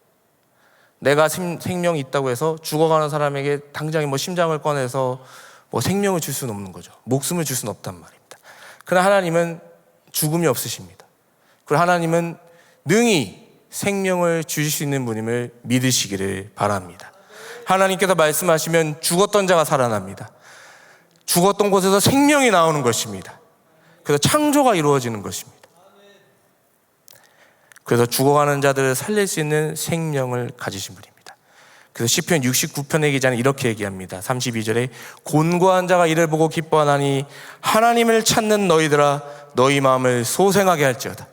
내가 생명이 있다고 해서 죽어가는 사람에게 당장에 심장을 꺼내서 생명을 줄 수는 없는 거죠. 목숨을 줄 수는 없단 말입니다. 그러나 하나님은 죽음이 없으십니다. 그리고 하나님은 능히 생명을 주실 수 있는 분임을 믿으시기를 바랍니다. 하나님께서 말씀하시면 죽었던 자가 살아납니다. 죽었던 곳에서 생명이 나오는 것입니다. 그래서 창조가 이루어지는 것입니다. 그래서 죽어가는 자들을 살릴 수 있는 생명을 가지신 분입니다. 그래서 시편 69편의 기자는 이렇게 얘기합니다. 32절에 곤고한 자가 이를 보고 기뻐하나니 하나님을 찾는 너희들아 너희 마음을 소생하게 할지어다.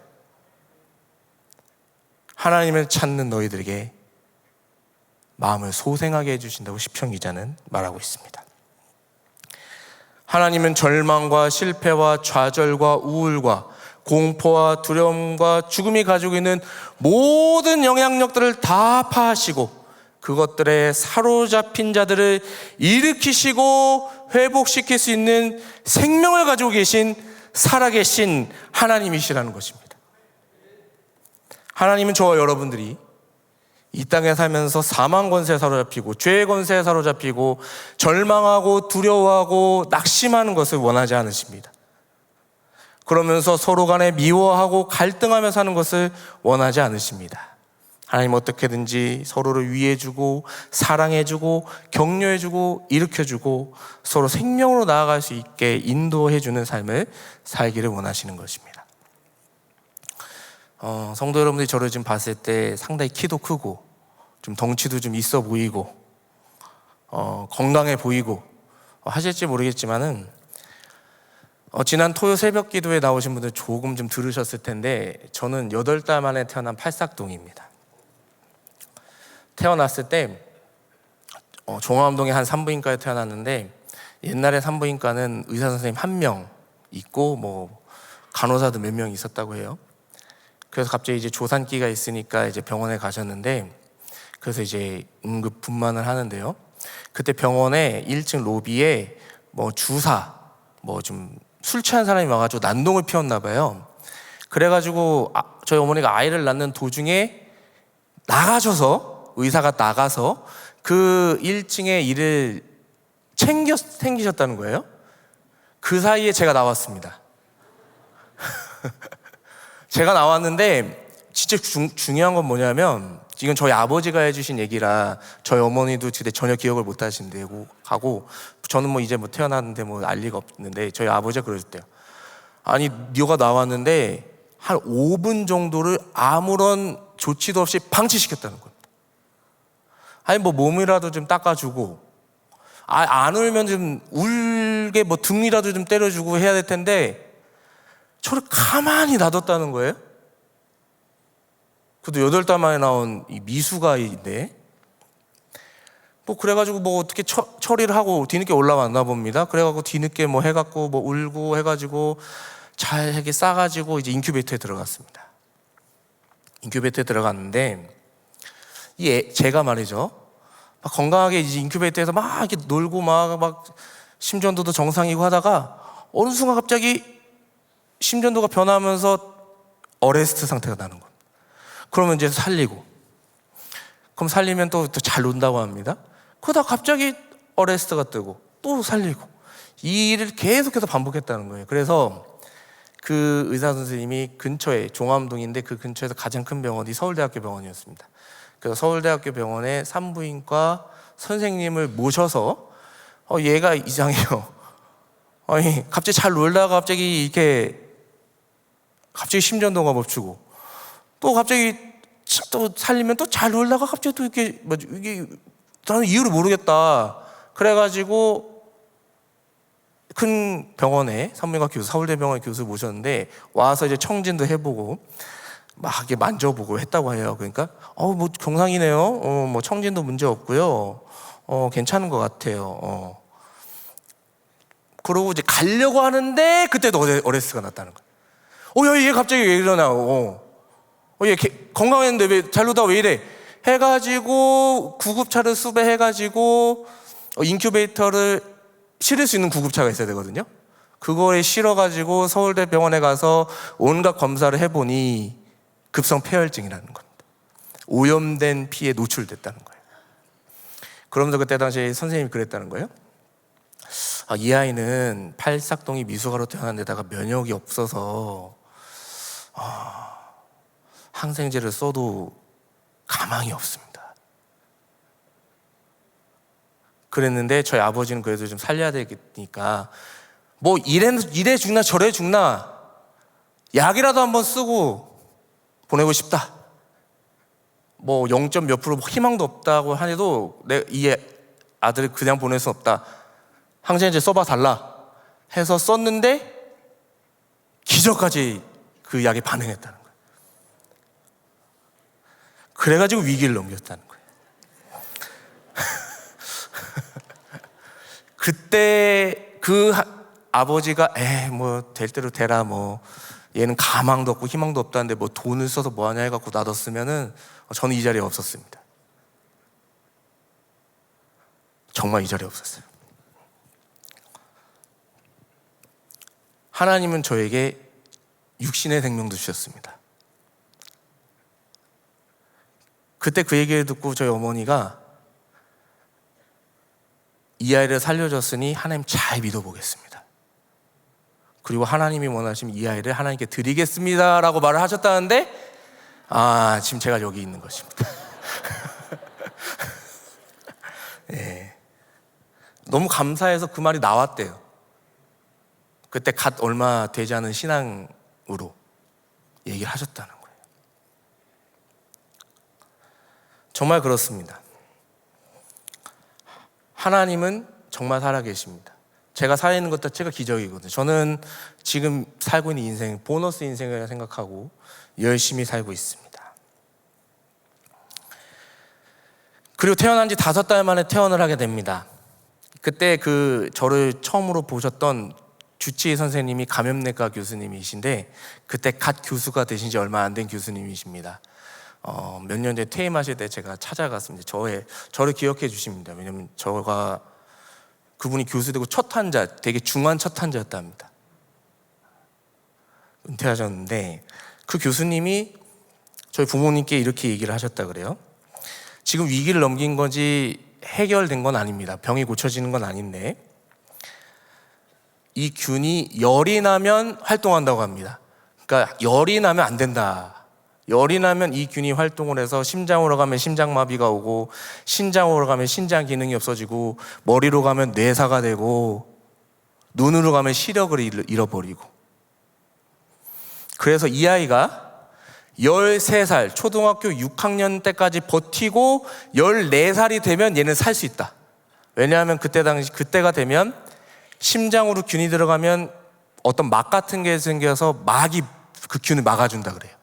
하나님을 찾는 너희들에게 마음을 소생하게 해주신다고 시편 기자는 말하고 있습니다. 하나님은 절망과 실패와 좌절과 우울과 공포와 두려움과 죽음이 가지고 있는 모든 영향력들을 다 파하시고 그것들에 사로잡힌 자들을 일으키시고 회복시킬 수 있는 생명을 가지고 계신 살아계신 하나님이시라는 것입니다. 하나님은 저와 여러분들이 이 땅에 살면서 사망 권세에 사로잡히고 죄의 권세에 사로잡히고 절망하고 두려워하고 낙심하는 것을 원하지 않으십니다. 그러면서 서로 간에 미워하고 갈등하며 사는 것을 원하지 않으십니다. 하나님 어떻게든지 서로를 위해주고 사랑해주고 격려해주고 일으켜주고 서로 생명으로 나아갈 수 있게 인도해주는 삶을 살기를 원하시는 것입니다. 성도 여러분들이 저를 지금 봤을 때 상당히 키도 크고 좀 덩치도 좀 있어 보이고 건강해 보이고 하실지 모르겠지만은 지난 토요 새벽 기도에 나오신 분들 조금 좀 들으셨을 텐데 저는 8달 만에 태어난 팔싹동입니다. 태어났을 때 종암동의 한 산부인과에 태어났는데 옛날에 산부인과는 의사 선생님 1명 있고 뭐 간호사도 몇 명 있었다고 해요. 그래서 갑자기 이제 조산기가 있으니까 이제 병원에 가셨는데 그래서 이제 응급 분만을 하는데요. 그때 병원에 1층 로비에 뭐 주사 뭐 좀 술 취한 사람이 와가지고 난동을 피웠나 봐요. 그래가지고 저희 어머니가 아이를 낳는 도중에 나가셔서 의사가 나가서 그 1층에 이를 챙기셨다는 거예요. 그 사이에 제가 나왔습니다. 제가 나왔는데 진짜 중요한 건 뭐냐면 이건 저희 아버지가 해주신 얘기라 저희 어머니도 그때 전혀 기억을 못 하신다고 하고 저는 뭐 이제 뭐 태어났는데 뭐 알 리가 없는데 저희 아버지가 그러셨대요. 아니 네가 나왔는데 한 5분 정도를 아무런 조치도 없이 방치시켰다는 겁니다. 아니 뭐 몸이라도 좀 닦아주고 안 울면 좀 울게 뭐 등이라도 좀 때려주고 해야 될 텐데 저를 가만히 놔뒀다는 거예요. 그래도 8달 만에 나온 이 미숙아이인데 뭐 그래가지고 뭐 어떻게 처리를 하고 뒤늦게 올라왔나 봅니다. 그래가지고 뒤늦게 뭐 해갖고 뭐 울고 해가지고 잘 이렇게 싸가지고 이제 인큐베이터에 들어갔습니다. 인큐베이터에 들어갔는데 제가 말이죠 막 건강하게 이제 인큐베이터에서 막 이렇게 놀고 막 심전도도 정상이고 하다가 어느 순간 갑자기 심전도가 변하면서 어레스트 상태가 나는 거예요. 그러면 이제 살리고 그럼 살리면 또 잘 논다고 합니다. 그러다 갑자기 어레스트가 뜨고 또 살리고 이 일을 계속해서 반복했다는 거예요. 그래서 그 의사 선생님이 근처에 종암동인데 그 근처에서 가장 큰 병원이 서울대학교 병원이었습니다. 그래서 서울대학교 병원에 산부인과 선생님을 모셔서 얘가 이상해요. 아니 갑자기 잘 놀다가 갑자기 이렇게 갑자기 심전도가 멈추고 또 갑자기 또 살리면 또 잘 놀다가 갑자기 또 이렇게 이게 나는 이유를 모르겠다. 그래가지고 큰 병원에 산부인과 교수, 서울대병원 교수 모셨는데 와서 이제 청진도 해보고 막 이렇게 만져보고 했다고 해요. 그러니까 뭐 정상이네요. 뭐 청진도 문제 없고요. 괜찮은 것 같아요. 그러고 이제 가려고 하는데 그때도 어레스가 났다는 거예요. 얘 갑자기 왜 이러나? 얘 건강했는데 왜 잘 놀다가 왜 이래? 해가지고 구급차를 수배해가지고 인큐베이터를 실을 수 있는 구급차가 있어야 되거든요. 그거에 실어가지고 서울대병원에 가서 온갖 검사를 해보니 급성 폐혈증이라는 겁니다. 오염된 피에 노출됐다는 거예요. 그러면서 그때 당시에 선생님이 그랬다는 거예요. 이 아이는 팔싹동이 미숙아로 태어난 데다가 면역이 없어서 항생제를 써도 가망이 없습니다. 그랬는데 저희 아버지는 그래도 좀 살려야 되니까 뭐 이래 죽나 저래 죽나 약이라도 한번 쓰고 보내고 싶다. 뭐 0몇 % 희망도 없다고 하네도 이 아들을 그냥 보낼 수 없다. 항생제 써봐 달라 해서 썼는데 기적까지 그 약에 반응했다는 거예요. 그래가지고 위기를 넘겼다는 거예요. 그때 그 아버지가 뭐 될 대로 되라, 뭐 얘는 가망도 없고 희망도 없다는데 뭐 돈을 써서 뭐 하냐 해갖고 놔뒀으면은 저는 이 자리에 없었습니다. 정말 이 자리에 없었어요. 하나님은 저에게 육신의 생명도 주셨습니다. 그때 그 얘기를 듣고 저희 어머니가 이 아이를 살려줬으니 하나님 잘 믿어보겠습니다. 그리고 하나님이 원하시면 이 아이를 하나님께 드리겠습니다 라고 말을 하셨다는데, 지금 제가 여기 있는 것입니다. 네. 너무 감사해서 그 말이 나왔대요. 그때 갓 얼마 되지 않은 신앙으로 얘기를 하셨다는 거예요. 정말 그렇습니다. 하나님은 정말 살아계십니다. 제가 살아있는 것 자체가 기적이거든요. 저는 지금 살고 있는 인생, 보너스 인생이라고 생각하고 열심히 살고 있습니다. 그리고 태어난 지 5달 만에 퇴원을 하게 됩니다. 그때 저를 처음으로 보셨던 주치의 선생님이 감염내과 교수님이신데, 그때 갓 교수가 되신 지 얼마 안 된 교수님이십니다. 몇 년 전에 퇴임하실 때 제가 찾아갔습니다. 저를 기억해 주십니다. 왜냐면 그분이 교수되고 첫 환자, 되게 중환 첫 환자였답니다. 은퇴하셨는데 그 교수님이 저희 부모님께 이렇게 얘기를 하셨다 그래요. 지금 위기를 넘긴 거지 해결된 건 아닙니다. 병이 고쳐지는 건 아닌데 이 균이 열이 나면 활동한다고 합니다. 그러니까 열이 나면 안 된다. 열이 나면 이 균이 활동을 해서 심장으로 가면 심장마비가 오고, 신장으로 가면 신장 기능이 없어지고, 머리로 가면 뇌사가 되고, 눈으로 가면 시력을 잃어버리고. 그래서 이 아이가 13살, 초등학교 6학년 때까지 버티고 14살이 되면 얘는 살 수 있다. 왜냐하면 그때가 되면 심장으로 균이 들어가면 어떤 막 같은 게 생겨서 막이 그 균을 막아준다 그래요.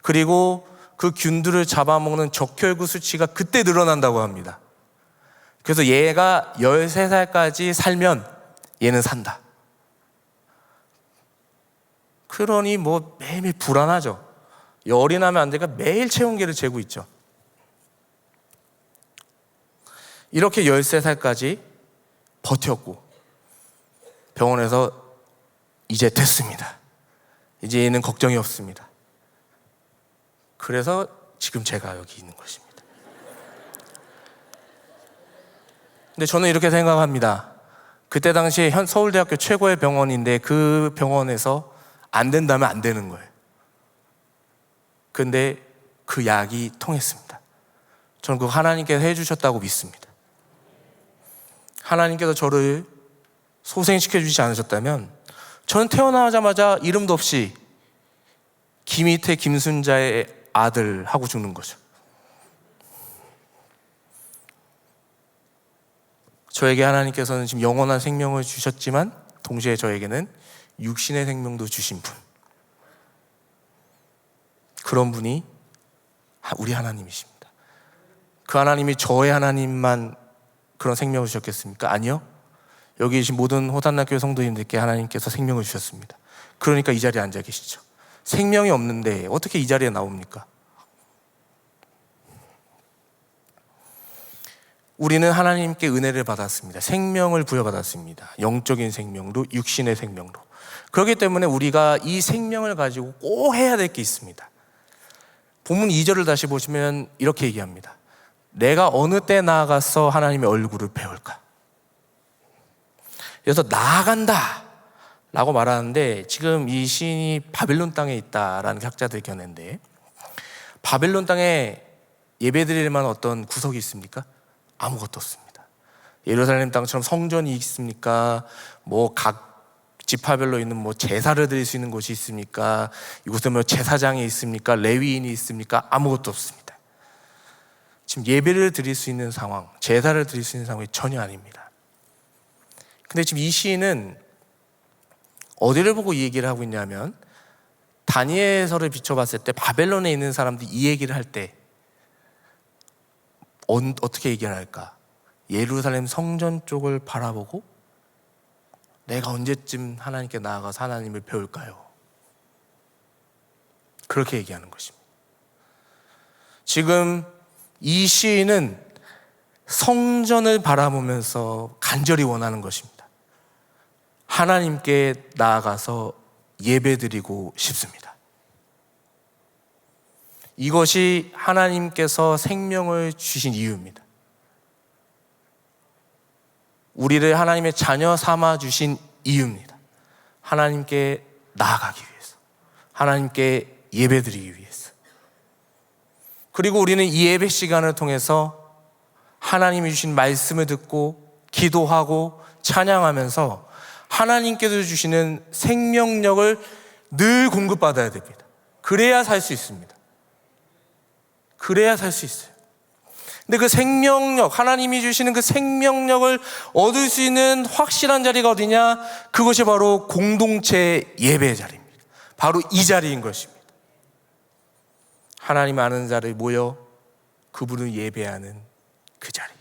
그리고 그 균들을 잡아먹는 적혈구 수치가 그때 늘어난다고 합니다. 그래서 얘가 13살까지 살면 얘는 산다. 그러니 뭐 매일매일 불안하죠. 열이 나면 안 되니까 매일 체온계를 재고 있죠. 이렇게 13살까지 버텼고 병원에서 이제 됐습니다. 이제 얘는 걱정이 없습니다. 그래서 지금 제가 여기 있는 것입니다. 근데 저는 이렇게 생각합니다. 그때 당시에 서울대학교 최고의 병원인데 그 병원에서 안 된다면 안 되는 거예요. 근데 그 약이 통했습니다. 저는 그거 하나님께서 해주셨다고 믿습니다. 하나님께서 저를 소생시켜주지 않으셨다면 저는 태어나자마자 이름도 없이 김희태, 김순자의 아들 하고 죽는 거죠. 저에게 하나님께서는 지금 영원한 생명을 주셨지만 동시에 저에게는 육신의 생명도 주신 분, 그런 분이 우리 하나님이십니다. 그 하나님이 저의 하나님만 그런 생명을 주셨겠습니까? 아니요. 여기 계신 모든 호단나교회 성도님들께 하나님께서 생명을 주셨습니다. 그러니까 이 자리에 앉아 계시죠. 생명이 없는데 어떻게 이 자리에 나옵니까? 우리는 하나님께 은혜를 받았습니다. 생명을 부여받았습니다. 영적인 생명으로, 육신의 생명으로. 그렇기 때문에 우리가 이 생명을 가지고 꼭 해야 될 게 있습니다. 본문 2절을 다시 보시면 이렇게 얘기합니다. 내가 어느 때 나아가서 하나님의 얼굴을 배울까? 그래서 나아간다 라고 말하는데, 지금 이 시인이 바벨론 땅에 있다라는 학자들의 견해인데, 바벨론 땅에 예배드릴 만한 어떤 구석이 있습니까? 아무것도 없습니다. 예루살렘 땅처럼 성전이 있습니까? 뭐 각 지파별로 있는 뭐 제사를 드릴 수 있는 곳이 있습니까? 이곳에 뭐 제사장이 있습니까? 레위인이 있습니까? 아무것도 없습니다. 지금 예배를 드릴 수 있는 상황, 제사를 드릴 수 있는 상황이 전혀 아닙니다. 근데 지금 이 시인은 어디를 보고 이 얘기를 하고 있냐면, 다니엘서를 비춰봤을 때 바벨론에 있는 사람들이 이 얘기를 할 때 어떻게 얘기를 할까? 예루살렘 성전 쪽을 바라보고 내가 언제쯤 하나님께 나아가서 하나님을 배울까요? 그렇게 얘기하는 것입니다. 지금 이 시인은 성전을 바라보면서 간절히 원하는 것입니다. 하나님께 나아가서 예배드리고 싶습니다. 이것이 하나님께서 생명을 주신 이유입니다. 우리를 하나님의 자녀 삼아 주신 이유입니다. 하나님께 나아가기 위해서, 하나님께 예배드리기 위해서. 그리고 우리는 이 예배 시간을 통해서 하나님이 주신 말씀을 듣고 기도하고 찬양하면서 하나님께서 주시는 생명력을 늘 공급받아야 됩니다. 그래야 살 수 있습니다. 그래야 살 수 있어요. 근데 그 생명력, 하나님이 주시는 그 생명력을 얻을 수 있는 확실한 자리가 어디냐? 그것이 바로 공동체 예배의 자리입니다. 바로 이 자리인 것입니다. 하나님 아는 자를 모여 그분을 예배하는 그 자리.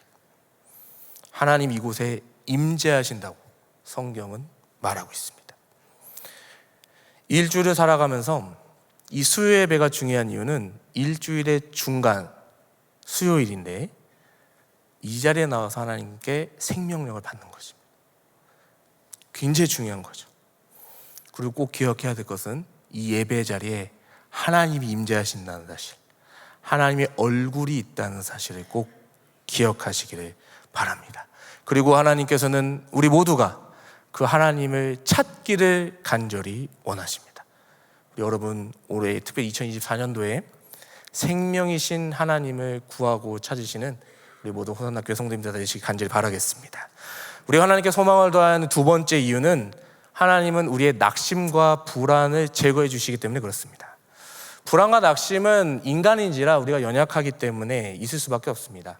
하나님 이곳에 임재하신다고 성경은 말하고 있습니다. 일주일을 살아가면서 이 수요 예배가 중요한 이유는 일주일의 중간 수요일인데 이 자리에 나와서 하나님께 생명력을 받는 것입니다. 굉장히 중요한 거죠. 그리고 꼭 기억해야 될 것은 이 예배 자리에 하나님이 임재하신다는 사실, 하나님의 얼굴이 있다는 사실을 꼭 기억하시기를 바랍니다. 그리고 하나님께서는 우리 모두가 그 하나님을 찾기를 간절히 원하십니다. 우리 여러분 올해 특별히 2024년도에 생명이신 하나님을 구하고 찾으시는 우리 모두 호산학교 성도님들 되시기 간절히 바라겠습니다. 우리 하나님께 소망을 다하는 두 번째 이유는 하나님은 우리의 낙심과 불안을 제거해 주시기 때문에 그렇습니다. 불안과 낙심은 인간인지라 우리가 연약하기 때문에 있을 수밖에 없습니다.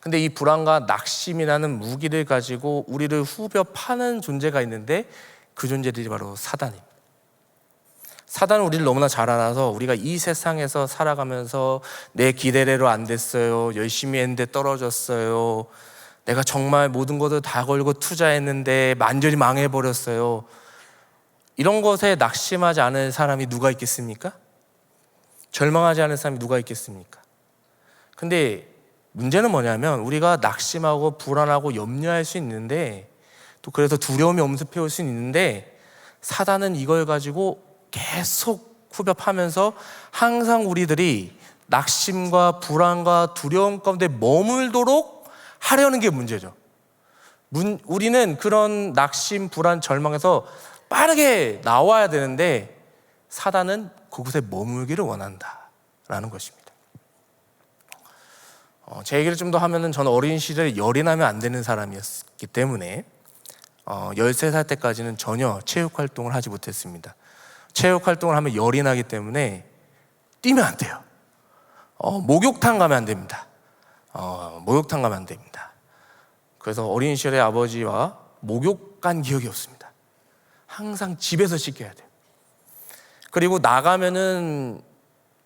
근데 이 불안과 낙심이라는 무기를 가지고 우리를 후벼 파는 존재가 있는데 그 존재들이 바로 사단입니다. 사단은 우리를 너무나 잘 알아서 우리가 이 세상에서 살아가면서 내 기대대로 안 됐어요, 열심히 했는데 떨어졌어요, 내가 정말 모든 것을 다 걸고 투자했는데 완전히 망해버렸어요, 이런 것에 낙심하지 않은 사람이 누가 있겠습니까? 절망하지 않은 사람이 누가 있겠습니까? 근데 문제는 뭐냐면 우리가 낙심하고 불안하고 염려할 수 있는데 또 그래서 두려움이 엄습해올 수 있는데 사단은 이걸 가지고 계속 후벼파면서 항상 우리들이 낙심과 불안과 두려움 가운데 머물도록 하려는 게 문제죠. 우리는 그런 낙심, 불안, 절망에서 빠르게 나와야 되는데 사단은 그곳에 머물기를 원한다라는 것입니다. 제 얘기를 좀 더 하면은 저는 어린 시절에 열이 나면 안 되는 사람이었기 때문에 13살 때까지는 전혀 체육 활동을 하지 못했습니다. 체육 활동을 하면 열이 나기 때문에 뛰면 안 돼요. 목욕탕 가면 안 됩니다. 목욕탕 가면 안 됩니다. 그래서 어린 시절에 아버지와 목욕 간 기억이 없습니다. 항상 집에서 씻겨야 돼요. 그리고 나가면은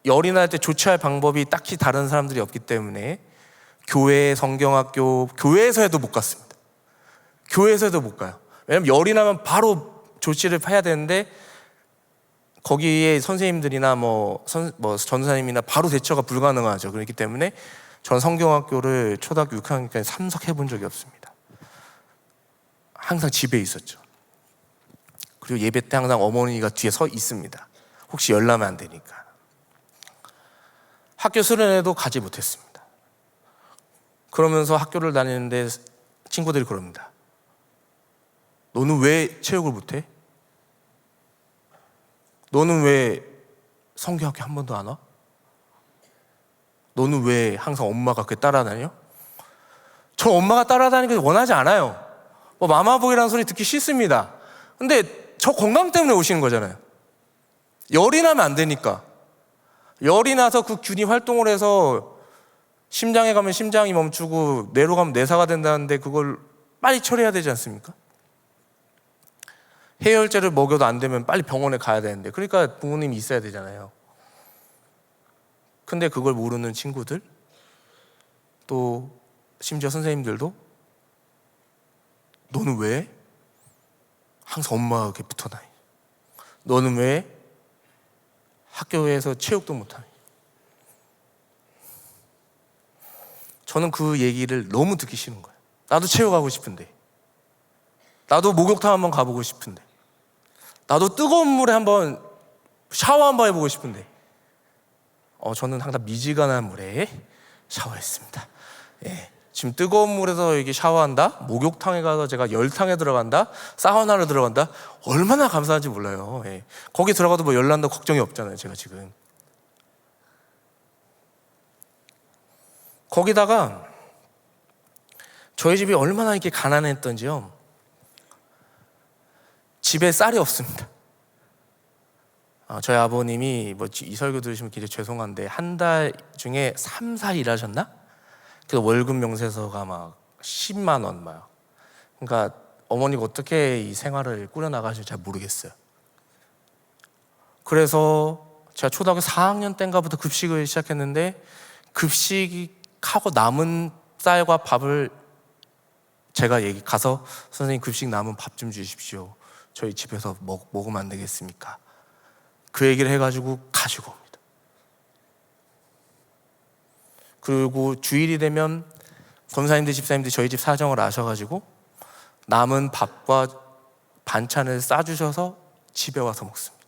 열이 날 때 조치할 방법이 딱히 다른 사람들이 없기 때문에 교회, 성경학교, 교회에서 해도 못 갔습니다. 교회에서 해도 못 가요. 왜냐면 열이 나면 바로 조치를 해야 되는데 거기에 선생님들이나 전사님이나 바로 대처가 불가능하죠. 그렇기 때문에 전 성경학교를 초등학교 6학년까지 참석해 본 적이 없습니다. 항상 집에 있었죠. 그리고 예배 때 항상 어머니가 뒤에 서 있습니다. 혹시 열 나면 안 되니까. 학교 수련회도 가지 못했습니다. 그러면서 학교를 다니는데 친구들이 그럽니다. 너는 왜 체육을 못해? 너는 왜 성경학교 한 번도 안 와? 너는 왜 항상 엄마가 그렇게 따라다녀? 저 엄마가 따라다니는 걸 원하지 않아요. 마마보이라는 소리 듣기 싫습니다. 근데 저 건강 때문에 오시는 거잖아요. 열이 나면 안 되니까. 열이 나서 그 균이 활동을 해서 심장에 가면 심장이 멈추고 뇌로 가면 뇌사가 된다는데 그걸 빨리 처리해야 되지 않습니까? 해열제를 먹여도 안 되면 빨리 병원에 가야 되는데 그러니까 부모님이 있어야 되잖아요. 근데 그걸 모르는 친구들, 또 심지어 선생님들도 너는 왜 항상 엄마와 이렇게 붙어다니? 너는 왜 학교에서 체육도 못하니? 저는 그 얘기를 너무 듣기 싫은 거예요. 나도 체육하고 싶은데, 나도 목욕탕 한번 가보고 싶은데, 나도 뜨거운 물에 한번 샤워 한번 해보고 싶은데, 저는 항상 미지근한 물에 샤워했습니다. 예. 지금 뜨거운 물에서 이게 샤워한다? 목욕탕에 가서 제가 열탕에 들어간다? 사우나를 들어간다? 얼마나 감사한지 몰라요. 예. 거기 들어가도 뭐 열난다 걱정이 없잖아요, 제가 지금. 거기다가 저희 집이 얼마나 이렇게 가난했던지요. 집에 쌀이 없습니다. 저희 아버님이 뭐 이 설교 들으시면 굉장히 죄송한데 한 달 중에 3, 4일 일하셨나? 그래서 월급 명세서가 막 10만 원 막. 그러니까 어머니가 어떻게 이 생활을 꾸려나가실지 잘 모르겠어요. 그래서 제가 초등학교 4학년 때인가부터 급식을 시작했는데 급식하고 남은 쌀과 밥을 제가 가서 선생님 급식 남은 밥 좀 주십시오. 저희 집에서 먹으면 안 되겠습니까? 그 얘기를 해가지고 가지고 옵니다. 그리고 주일이 되면 권사님들 집사님들이 저희 집 사정을 아셔가지고 남은 밥과 반찬을 싸주셔서 집에 와서 먹습니다.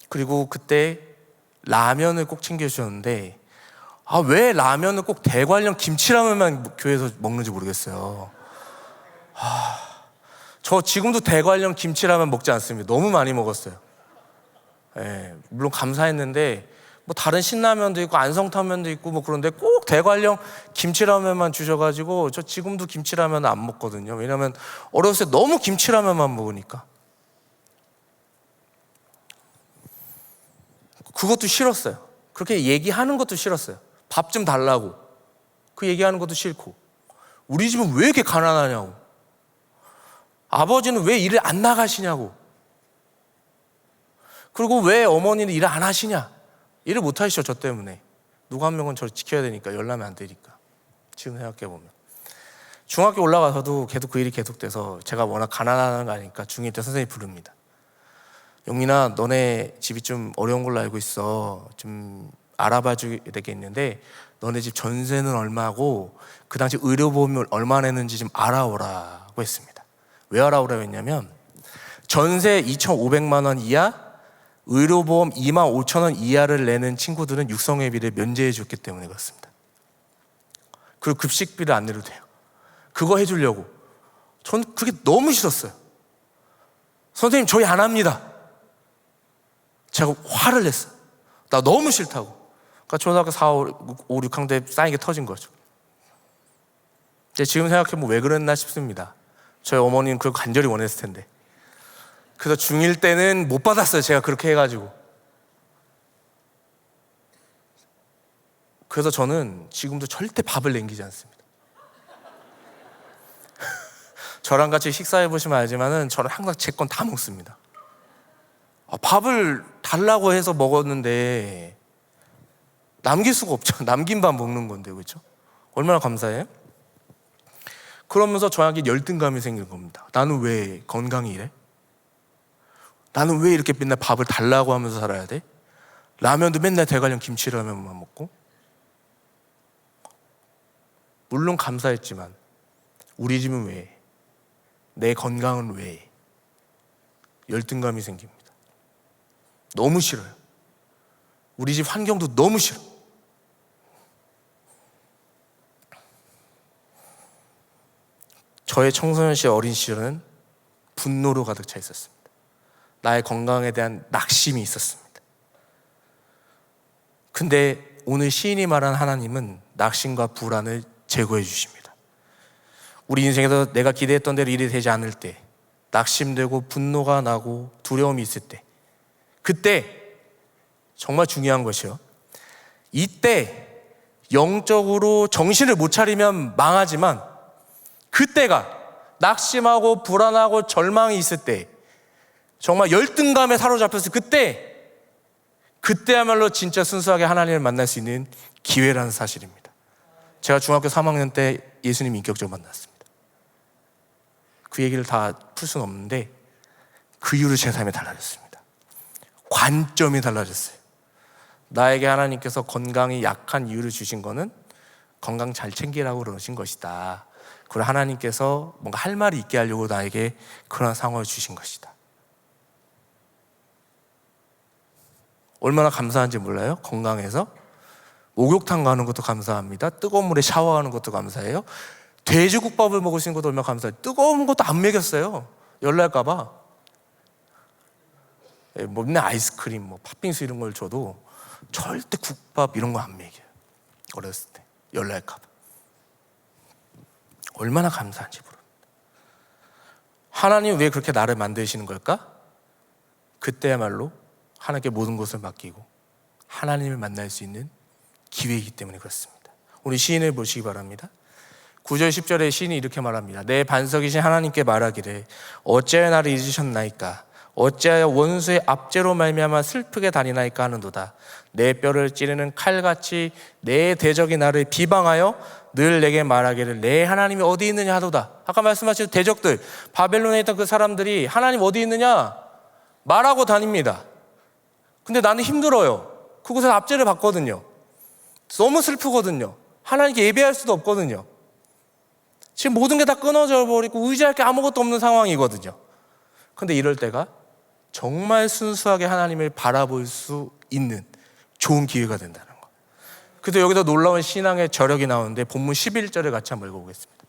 그리고 그때 라면을 꼭 챙겨주셨는데 왜 라면을 꼭 대관령 김치라면만 교회에서 먹는지 모르겠어요. 저 지금도 대관령 김치라면 먹지 않습니다. 너무 많이 먹었어요. 예, 물론 감사했는데 뭐 다른 신라면도 있고 안성탕면도 있고 뭐 그런데 꼭 대관령 김치라면만 주셔가지고 저 지금도 김치라면 안 먹거든요. 왜냐면 어렸을 때 너무 김치라면만 먹으니까. 그것도 싫었어요. 그렇게 얘기하는 것도 싫었어요. 밥 좀 달라고 그 얘기하는 것도 싫고, 우리 집은 왜 이렇게 가난하냐고, 아버지는 왜 일을 안 나가시냐고, 그리고 왜 어머니는 일을 안 하시냐, 일을 못 하시죠. 저 때문에 누구 한 명은 저를 지켜야 되니까, 열나면 안 되니까. 지금 생각해보면 중학교 올라가서도 계속 그 일이 계속돼서 제가 워낙 가난한 거 아니까 중2 때 선생님이 부릅니다. 영민아, 너네 집이 좀 어려운 걸로 알고 있어. 좀 알아봐 줘야 되겠는데 너네 집 전세는 얼마고 그 당시 의료보험을 얼마 냈는지 좀 알아오라고 했습니다. 왜 알아오라고 했냐면 전세 2,500만 원 이하, 의료보험 25,000원 이하를 내는 친구들은 육성회비를 면제해 줬기 때문에 그렇습니다. 그리고 급식비를 안 내도 돼요. 그거 해주려고. 전 그게 너무 싫었어요. 선생님 저희 안 합니다. 제가 화를 냈어요. 나 너무 싫다고. 그러니까 초등학교 4, 5, 6학년 때 쌓인 게 터진 거죠. 지금 생각해보면 왜 그랬나 싶습니다. 저희 어머니는 그걸 간절히 원했을 텐데. 그래서 중1 때는 못 받았어요. 제가 그렇게 해가지고. 그래서 저는 지금도 절대 밥을 남기지 않습니다. 저랑 같이 식사해보시면 알지만은 저는 항상 제 건 다 먹습니다. 밥을 달라고 해서 먹었는데 남길 수가 없죠. 남긴 밥 먹는 건데, 그렇죠? 얼마나 감사해요? 그러면서 저에게 열등감이 생긴 겁니다. 나는 왜 건강이 이래? 나는 왜 이렇게 맨날 밥을 달라고 하면서 살아야 돼? 라면도 맨날 대관령 김치라면만 먹고? 물론 감사했지만 우리 집은 왜? 내 건강은 왜? 열등감이 생깁니다. 너무 싫어요. 우리 집 환경도 너무 싫어. 저의 청소년 시절, 어린 시절은 분노로 가득 차 있었습니다. 나의 건강에 대한 낙심이 있었습니다. 근데 오늘 시인이 말한 하나님은 낙심과 불안을 제거해 주십니다. 우리 인생에서 내가 기대했던 대로 일이 되지 않을 때, 낙심되고 분노가 나고 두려움이 있을 때, 그때 정말 중요한 것이요, 이때 영적으로 정신을 못 차리면 망하지만 그때가 낙심하고 불안하고 절망이 있을 때, 정말 열등감에 사로잡혔을 그때야말로 진짜 순수하게 하나님을 만날 수 있는 기회라는 사실입니다. 제가 중학교 3학년 때 예수님 인격적으로 만났습니다. 그 얘기를 다 풀 수는 없는데 그 이후로 제 삶이 달라졌습니다. 관점이 달라졌어요. 나에게 하나님께서 건강이 약한 이유를 주신 거는 건강 잘 챙기라고 그러신 것이다. 그리고 하나님께서 뭔가 할 말이 있게 하려고 나에게 그런 상황을 주신 것이다. 얼마나 감사한지 몰라요? 건강해서 목욕탕 가는 것도 감사합니다. 뜨거운 물에 샤워하는 것도 감사해요. 돼지국밥을 먹을 수 있는 것도 얼마나 감사해요. 뜨거운 것도 안 먹였어요. 열날까 봐. 맨날 아이스크림, 뭐 팥빙수 이런 걸 줘도 절대 국밥 이런 거 안 먹여요. 어렸을 때 열날까 봐. 얼마나 감사한지 모릅니다. 하나님 왜 그렇게 나를 만드시는 걸까? 그때야말로 하나님께 모든 것을 맡기고 하나님을 만날 수 있는 기회이기 때문에 그렇습니다. 우리 시인을 보시기 바랍니다. 9절 10절에 시인이 이렇게 말합니다. 내 반석이신 하나님께 말하기를 어찌하여 나를 잊으셨나이까? 어찌하여 원수의 압제로 말미암아 슬프게 다니나이까 하는도다. 내 뼈를 찌르는 칼같이 내 대적이 나를 비방하여 늘 내게 말하기를 내 하나님이 어디 있느냐 하도다. 아까 말씀하신 대적들, 바벨론에 있던 그 사람들이 하나님 어디 있느냐 말하고 다닙니다. 근데 나는 힘들어요. 그곳에 압제를 받거든요. 너무 슬프거든요. 하나님께 예배할 수도 없거든요. 지금 모든 게 다 끊어져 버리고 의지할 게 아무것도 없는 상황이거든요. 근데 이럴 때가 정말 순수하게 하나님을 바라볼 수 있는 좋은 기회가 된다는 거. 그래서 여기서 놀라운 신앙의 저력이 나오는데 본문 11절을 같이 한번 읽어보겠습니다.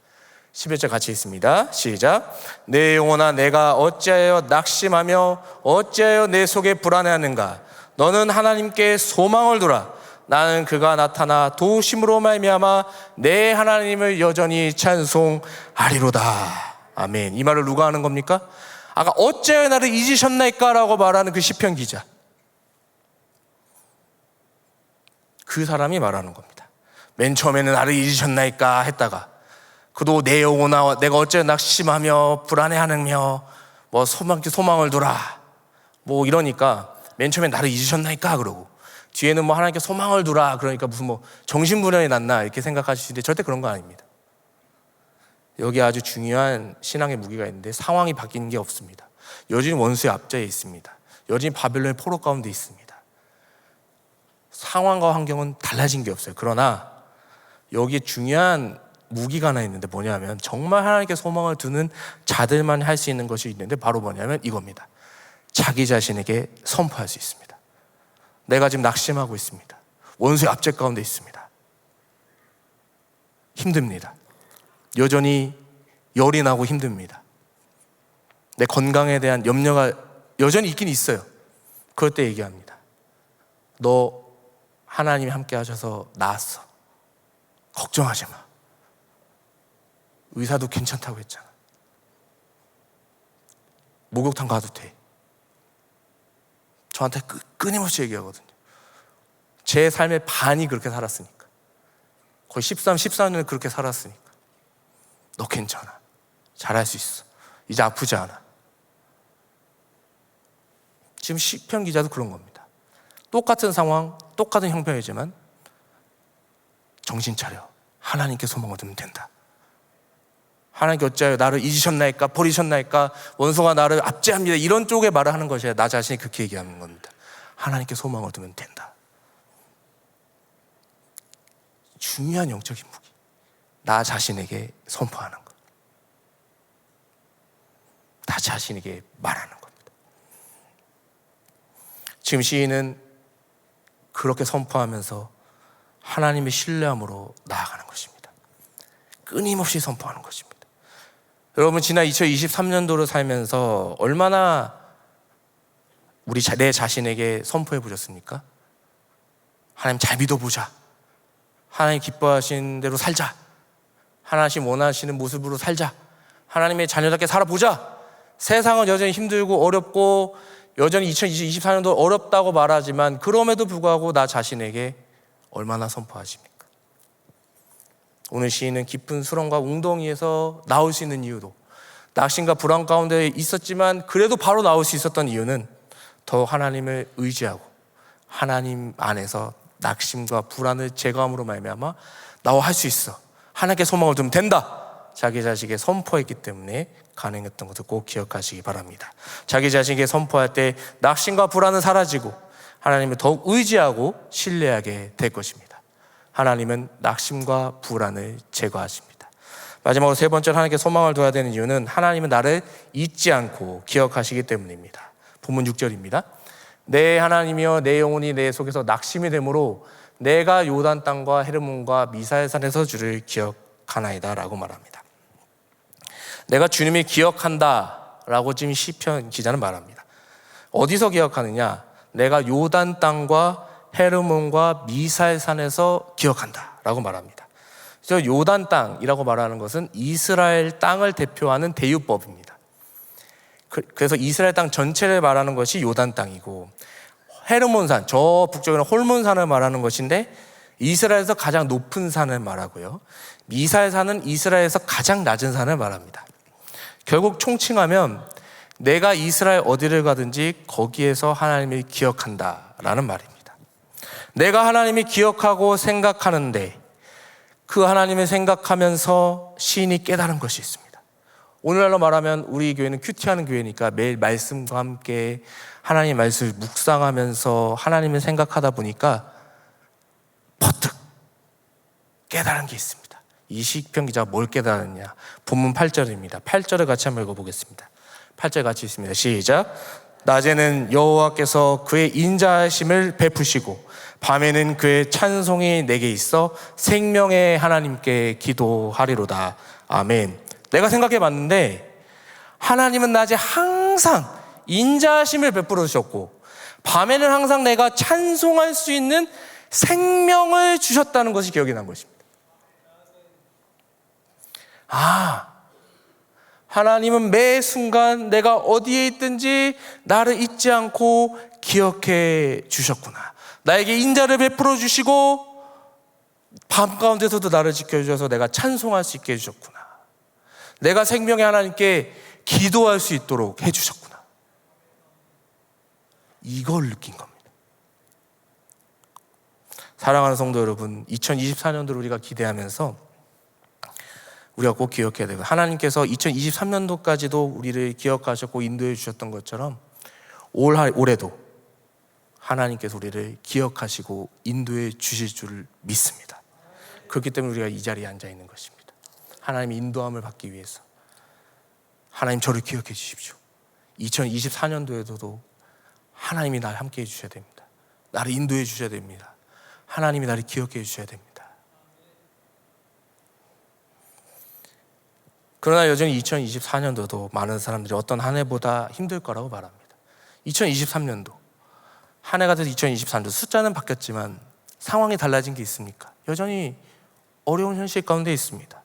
11절 같이 읽습니다. 시작. 내 영혼아 내가 어찌하여 낙심하며 어찌하여 내 속에 불안해하는가? 너는 하나님께 소망을 두라. 나는 그가 나타나 도우심으로 말미암아 내 하나님을 여전히 찬송하리로다. 아멘. 이 말을 누가 하는 겁니까? 아까 어찌하여 나를 잊으셨나이까? 라고 말하는 그 시편 기자. 그 사람이 말하는 겁니다. 맨 처음에는 나를 잊으셨나이까 했다가 그도 내 영혼아 내가 어찌하여 낙심하며 불안해하느며 뭐 소망을 두라 뭐 이러니까 맨 처음에 나를 잊으셨나이까 그러고 뒤에는 뭐 하나님께 소망을 두라 그러니까 무슨 뭐 정신분열이 났나 이렇게 생각하시는데 절대 그런 거 아닙니다. 여기 아주 중요한 신앙의 무기가 있는데 상황이 바뀌는 게 없습니다. 여전히 원수의 압제에 있습니다. 여전히 바벨론의 포로 가운데 있습니다. 상황과 환경은 달라진 게 없어요. 그러나 여기에 중요한 무기가 하나 있는데 뭐냐면 정말 하나님께 소망을 두는 자들만 할 수 있는 것이 있는데 바로 뭐냐면 이겁니다. 자기 자신에게 선포할 수 있습니다. 내가 지금 낙심하고 있습니다. 원수의 압제 가운데 있습니다. 힘듭니다. 여전히 열이 나고 힘듭니다. 내 건강에 대한 염려가 여전히 있긴 있어요. 그럴 때 얘기합니다. 너 하나님이 함께 하셔서 나았어. 걱정하지 마. 의사도 괜찮다고 했잖아. 목욕탕 가도 돼. 저한테 끊임없이 얘기하거든요. 제 삶의 반이 그렇게 살았으니까. 거의 14년을 그렇게 살았으니까. 너 괜찮아. 잘할 수 있어. 이제 아프지 않아. 지금 시편 기자도 그런 겁니다. 똑같은 상황, 똑같은 형편이지만 정신 차려. 하나님께 소망을 두면 된다. 하나님께 어찌하여 나를 잊으셨나이까 버리셨나이까 원수가 나를 압제합니다 이런 쪽에 말을 하는 것이 아니라 나 자신이 그렇게 얘기하는 겁니다. 하나님께 소망을 두면 된다. 중요한 영적인 무기. 나 자신에게 선포하는 것. 나 자신에게 말하는 겁니다. 지금 시인은 그렇게 선포하면서 하나님의 신뢰함으로 나아가는 것입니다. 끊임없이 선포하는 것입니다. 여러분 지난 2023년도를 살면서 얼마나 내 자신에게 선포해 보셨습니까? 하나님 잘 믿어보자. 하나님 기뻐하시는 대로 살자. 하나님 원하시는 모습으로 살자. 하나님의 자녀답게 살아보자. 세상은 여전히 힘들고 어렵고 여전히 2024년도 어렵다고 말하지만 그럼에도 불구하고 나 자신에게 얼마나 선포하십니까? 오늘 시인은 깊은 수렁과 웅덩이에서 나올 수 있는 이유도 낙심과 불안 가운데 있었지만 그래도 바로 나올 수 있었던 이유는 더 하나님을 의지하고 하나님 안에서 낙심과 불안을 제거함으로 말미암아 나와 할 수 있어. 하나님께 소망을 두면 된다. 자기 자신에게 선포했기 때문에 가능했던 것을 꼭 기억하시기 바랍니다. 자기 자신에게 선포할 때 낙심과 불안은 사라지고 하나님을 더욱 의지하고 신뢰하게 될 것입니다. 하나님은 낙심과 불안을 제거하십니다. 마지막으로 세 번째로 하나님께 소망을 둬야 되는 이유는 하나님은 나를 잊지 않고 기억하시기 때문입니다. 본문 6절입니다. 내 하나님이여 내 영혼이 내 속에서 낙심이 되므로 내가 요단 땅과 헤르몬과 미사엘산에서 주를 기억하나이다 라고 말합니다. 내가 주님을 기억한다 라고 지금 시편 기자는 말합니다. 어디서 기억하느냐? 내가 요단 땅과 헤르몬과 미사엘산에서 기억한다 라고 말합니다. 그래서 요단 땅이라고 말하는 것은 이스라엘 땅을 대표하는 대유법입니다. 그래서 이스라엘 땅 전체를 말하는 것이 요단 땅이고, 헤르몬산, 저 북쪽에는 홀몬산을 말하는 것인데 이스라엘에서 가장 높은 산을 말하고요, 미사엘산은 이스라엘에서 가장 낮은 산을 말합니다. 결국 총칭하면 내가 이스라엘 어디를 가든지 거기에서 하나님을 기억한다라는 말입니다. 내가 하나님을 기억하고 생각하는데 그 하나님을 생각하면서 시인이 깨달은 것이 있습니다. 오늘날로 말하면 우리 교회는 큐티하는 교회니까 매일 말씀과 함께 하나님의 말씀을 묵상하면서 하나님을 생각하다 보니까 퍼뜩 깨달은 게 있습니다. 이 시편 기자가 뭘 깨달았냐? 본문 8절입니다. 8절을 같이 한번 읽어보겠습니다. 8절 같이 있습니다. 시작. 낮에는 여호와께서 그의 인자하심을 베푸시고 밤에는 그의 찬송이 내게 있어 생명의 하나님께 기도하리로다. 아멘. 내가 생각해 봤는데 하나님은 낮에 항상 인자하심을 베풀어 주셨고 밤에는 항상 내가 찬송할 수 있는 생명을 주셨다는 것이 기억이 난 것입니다. 하나님은 매 순간 내가 어디에 있든지 나를 잊지 않고 기억해 주셨구나. 나에게 인자를 베풀어 주시고 밤 가운데서도 나를 지켜주셔서 내가 찬송할 수 있게 해주셨구나. 내가 생명의 하나님께 기도할 수 있도록 해주셨구나. 이걸 느낀 겁니다. 사랑하는 성도 여러분, 2024년도를 우리가 기대하면서 우리가 꼭 기억해야 되고, 하나님께서 2023년도까지도 우리를 기억하셨고 인도해 주셨던 것처럼 올해도 하나님께서 우리를 기억하시고 인도해 주실 줄 믿습니다. 그렇기 때문에 우리가 이 자리에 앉아 있는 것입니다. 하나님의 인도함을 받기 위해서. 하나님 저를 기억해 주십시오. 2024년도에도 하나님이 나를 함께 해 주셔야 됩니다. 나를 인도해 주셔야 됩니다. 하나님이 나를 기억해 주셔야 됩니다. 그러나 여전히 2024년도도 많은 사람들이 어떤 한 해보다 힘들 거라고 말합니다. 2023년도 한 해가 돼서 2023년도 숫자는 바뀌었지만 상황이 달라진 게 있습니까? 여전히 어려운 현실 가운데 있습니다.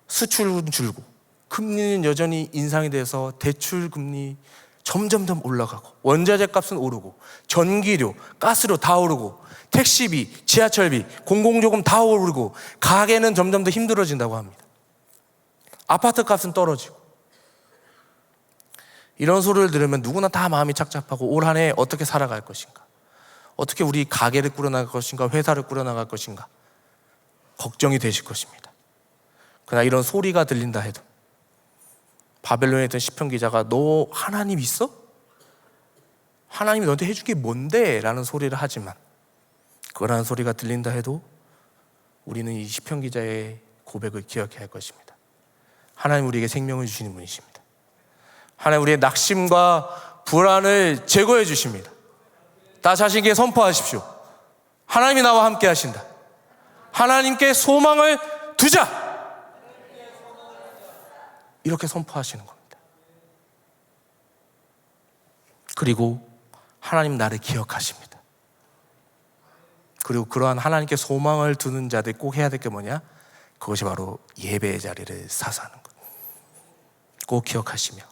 수출은 줄고 금리는 여전히 인상이 돼서 대출 금리 점점점 올라가고 원자재 값은 오르고 전기료, 가스료 다 오르고 택시비, 지하철비, 공공요금 다 오르고 가게는 점점 더 힘들어진다고 합니다. 아파트 값은 떨어지고. 이런 소리를 들으면 누구나 다 마음이 착잡하고 올 한 해 어떻게 살아갈 것인가, 어떻게 우리 가게를 꾸려나갈 것인가, 회사를 꾸려나갈 것인가 걱정이 되실 것입니다. 그러나 이런 소리가 들린다 해도 바벨론에 있던 시편 기자가 너 하나님 있어? 하나님이 너한테 해줄 게 뭔데? 라는 소리를 하지만 그러한 소리가 들린다 해도 우리는 이 시편 기자의 고백을 기억해야 할 것입니다. 하나님 우리에게 생명을 주시는 분이십니다. 하나님 우리의 낙심과 불안을 제거해 주십니다. 나 자신에게 선포하십시오. 하나님이 나와 함께 하신다. 하나님께 소망을 두자. 이렇게 선포하시는 겁니다. 그리고 하나님 나를 기억하십니다. 그리고 그러한 하나님께 소망을 두는 자들 꼭 해야 될 게 뭐냐? 그것이 바로 예배의 자리를 사수하는 것. 꼭 기억하시며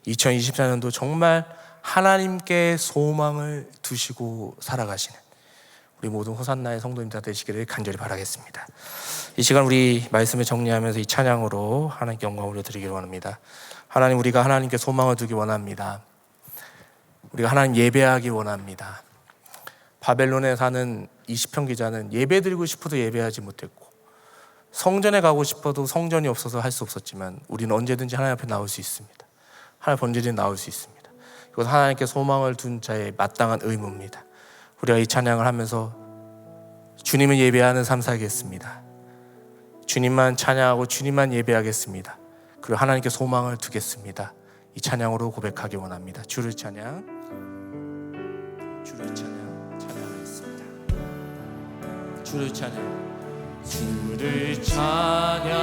2024년도 정말 하나님께 소망을 두시고 살아가시는 우리 모든 호산나의 성도님 다 되시기를 간절히 바라겠습니다. 이 시간 우리 말씀을 정리하면서 이 찬양으로 하나님께 영광을 올려드리기를 원합니다. 하나님, 우리가 하나님께 소망을 두기 원합니다. 우리가 하나님 예배하기 원합니다. 바벨론에 사는 이시평 기자는 예배 드리고 싶어도 예배하지 못했고 성전에 가고 싶어도 성전이 없어서 할 수 없었지만 우리는 언제든지 하나님 앞에 나올 수 있습니다. 하나님 본질에 나올 수 있습니다. 이것 하나님께 소망을 둔 자의 마땅한 의무입니다. 우리가 이 찬양을 하면서 주님을 예배하는 삶 살겠습니다. 주님만 찬양하고 주님만 예배하겠습니다. 그리고 하나님께 소망을 두겠습니다. 이 찬양으로 고백하기 원합니다. 주를 찬양, 주를 찬양하겠습니다. 주를 찬양, 주를 찬양,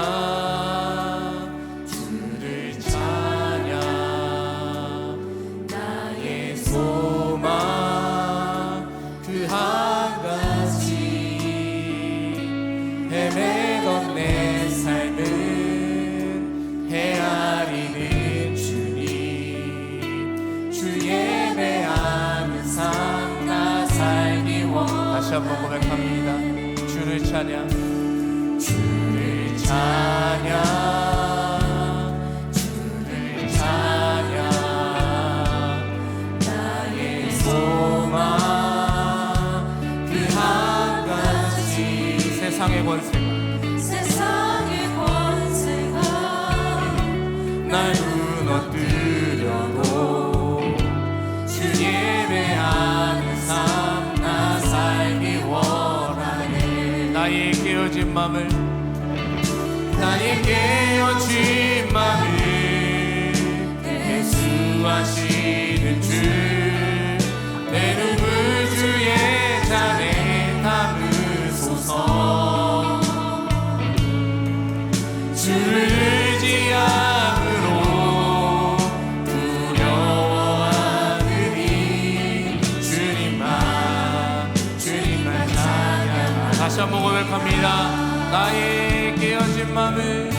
주를 찬양, 나의 소망 그 한 가지, 헤매던 내 삶은 헤아리는 주님, 주 예배하는 삶 나 살기 원. 다시 한번 고백합니다. 주를 찬양, 주를 찬양, 주를 찬양, 나의 소망 그 한 가지, 세상의 권세가 날 무너뜨려도 주 예배하는 삶 나 살기 원하네. 나의 깨어진 맘을, 나의 깨어진 맘을 회수하시는 주, 내 눈물 주의 잔에 담으소서. 주를 의지함으로 두려워하느니 주님만 찬양하라. 다시 한번 고백합니다. 나의 깨어진 맘을,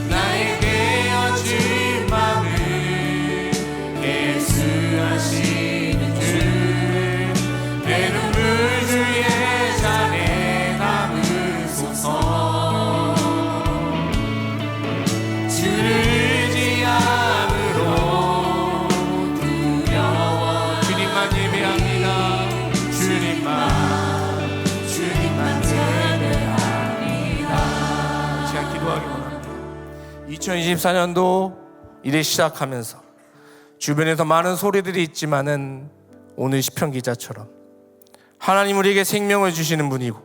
나의 깨어진 맘을 예수하시는 주, 내 눈물 주의 잔에 담으소서. 주를 의지함으로 두려워 주님만 예배합니다. 주님만 예배합니다. 제가 기도하기 원합니다. 2024년도 이래 시작하면서 주변에서 많은 소리들이 있지만은 오늘 시편 기자처럼 하나님 우리에게 생명을 주시는 분이고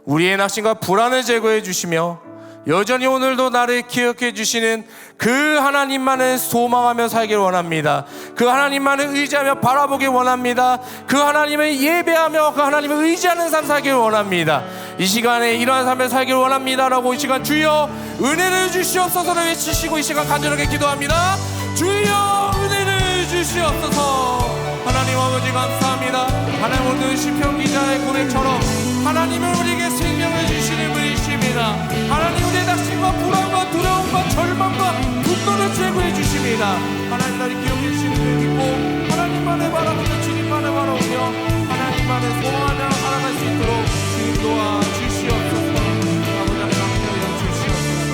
우리의 낙심과 불안을 제거해 주시며 여전히 오늘도 나를 기억해 주시는 그 하나님만을 소망하며 살길 원합니다. 그 하나님만을 의지하며 바라보길 원합니다. 그 하나님을 예배하며 그 하나님을 의지하는 삶 살길 원합니다. 이 시간에 이러한 삶을 살길 원합니다 라고 이 시간 주여 은혜를 주시옵소서를 외치시고 이 시간 간절하게 기도합니다. 주여 은혜를 주시옵소서. 하나님 아버지 감사합니다. 하나님 오늘 시편 기자의 고백처럼 하나님은 우리에게 생명을 주시는 분이십니다. 하나님 우리의 낙심과 불안과 두려움과 절망과 분노를 제거해 주십니다. 하나님 나를 기억해 주시는 분이고 하나님만을 바라보며 주님만을 바라보며 하나님만을 소망하며 살아갈 수 있도록 주님 도와주시옵소서. 아버지 하나님 감사하여 주시옵소서.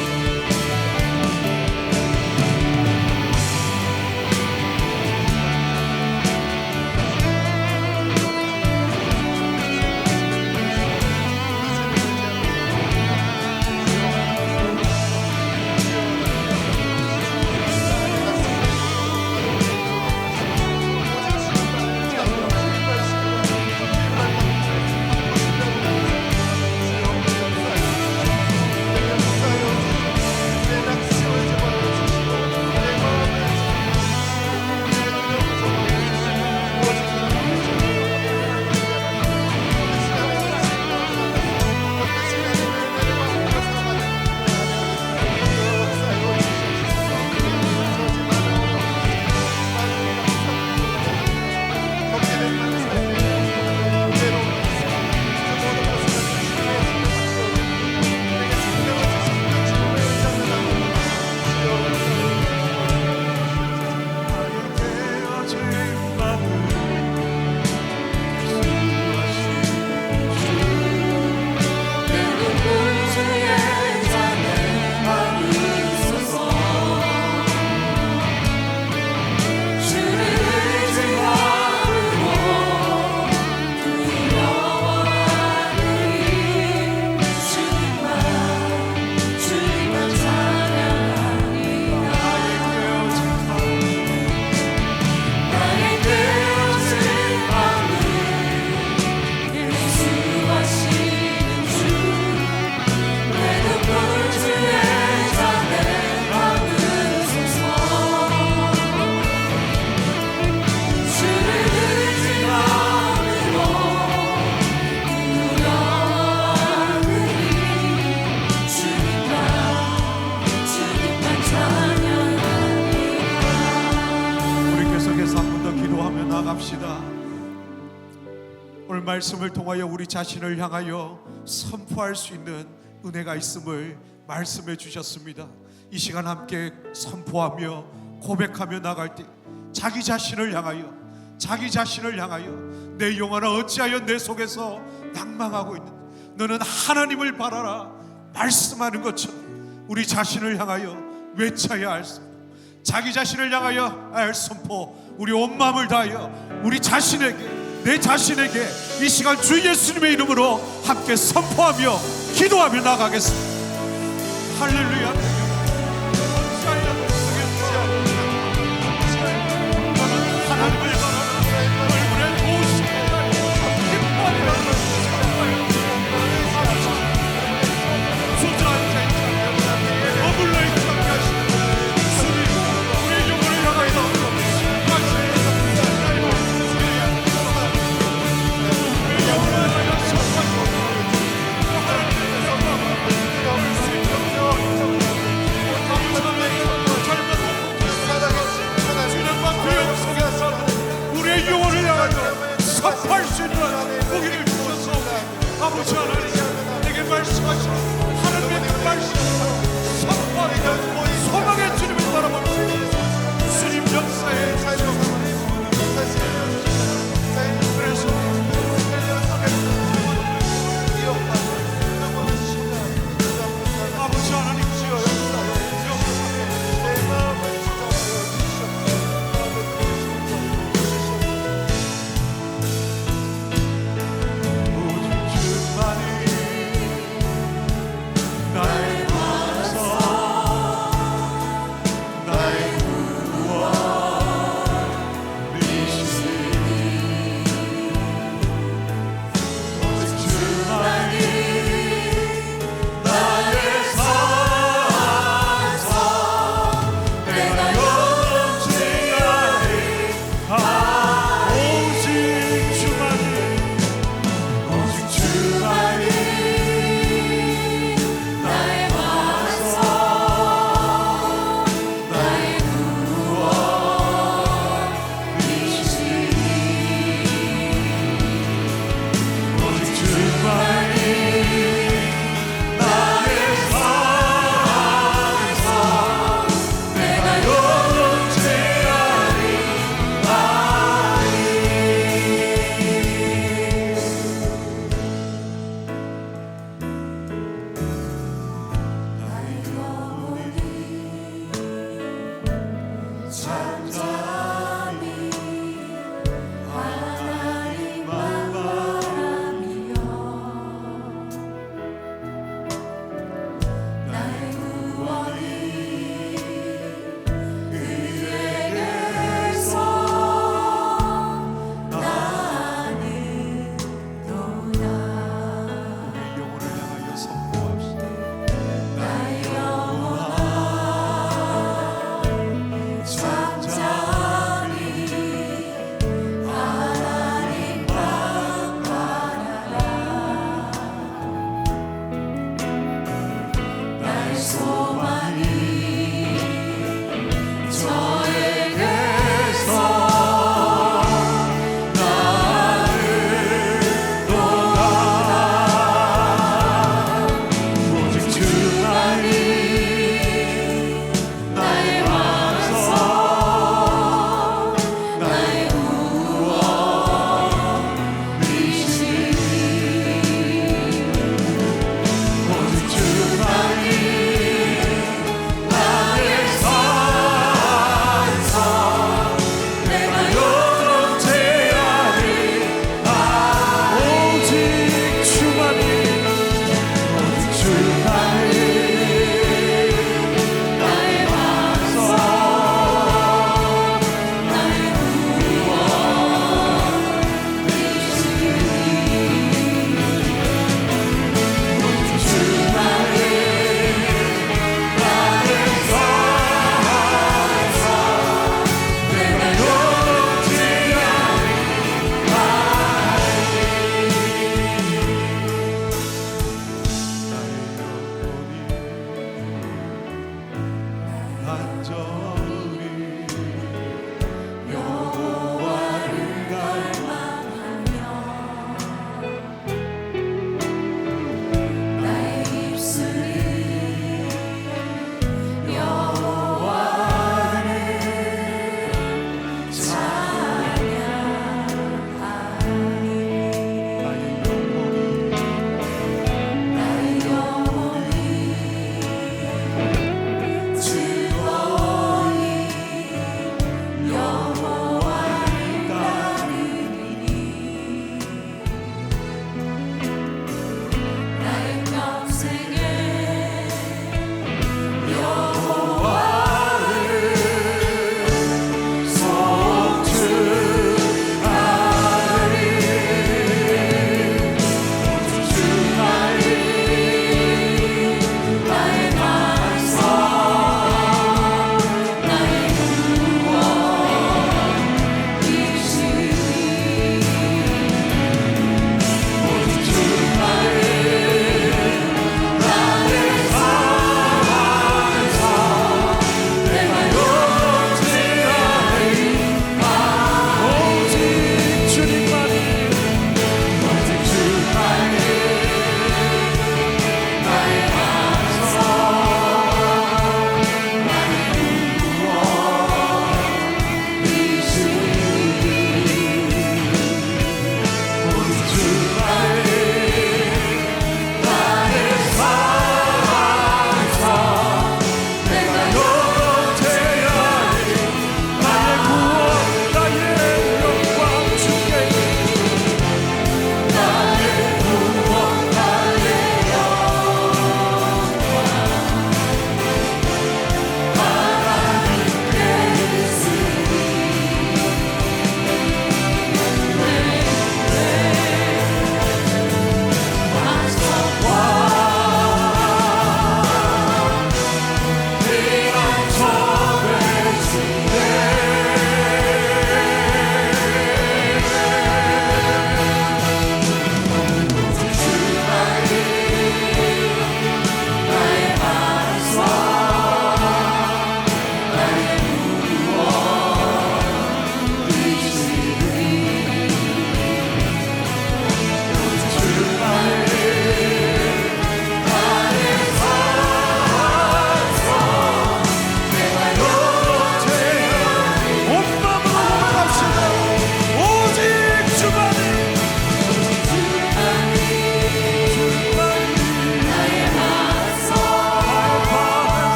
오늘 말씀을 통하여 우리 자신을 향하여 선포할 수 있는 은혜가 있음을 말씀해 주셨습니다. 이 시간 함께 선포하며 고백하며 나갈 때 자기 자신을 향하여 내 영혼아 어찌하여 내 속에서 낭망하고 있는가, 너는 하나님을 바라라 말씀하는 것처럼 우리 자신을 향하여 외쳐야 할 선포, 자기 자신을 향하여 할 선포, 우리 온 마음을 다하여 우리 자신에게, 내 자신에게 이 시간 주 예수님의 이름으로 함께 선포하며 기도하며 나가겠습니다. 할렐루야. 하나님을 얼굴에 보시고 기뻐하며 머물러 있게 하시는 주님, 우리의 영혼을 향하여 우리의 영혼을 향하여 선포할 수 있는 무기를 주셔서 아버지 하나님, 내게 말씀하시고 하나님의 그 말씀을 선포하며 소망의 주님을 바라봅니다. 주님 역사에 그래서 아버지 하나님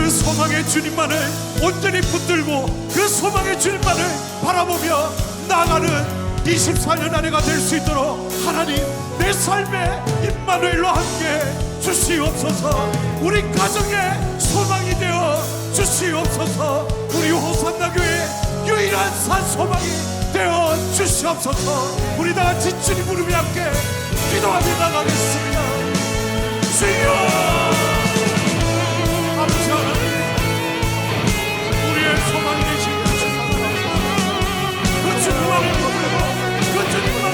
그 소망의 주님만을 온전히 붙들고 그 소망의 주님만을 바라보며 나아가는 24년 한 해가 될 수 있도록 하나님 내 삶에 임마누엘로 함께 주시옵소서. 우리 가정의 소망이 되어 주시옵소서. 우리 호산나 교회 유일한 산 소망이 되어 주시옵소서. 우리 다 같이 주님 무릎에 함께 기도하며 나가겠습니다. 주여 아버지 하나님, 우리의 소망이 되신 그 주님만을 그 주님만을 부르고 그 주님만을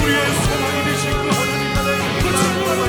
우리의 소망이 되신 그 하나님 그 주님만을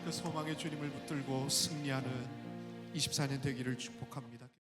그 소망의 주님을 붙들고 승리하는 24년 되기를 축복합니다.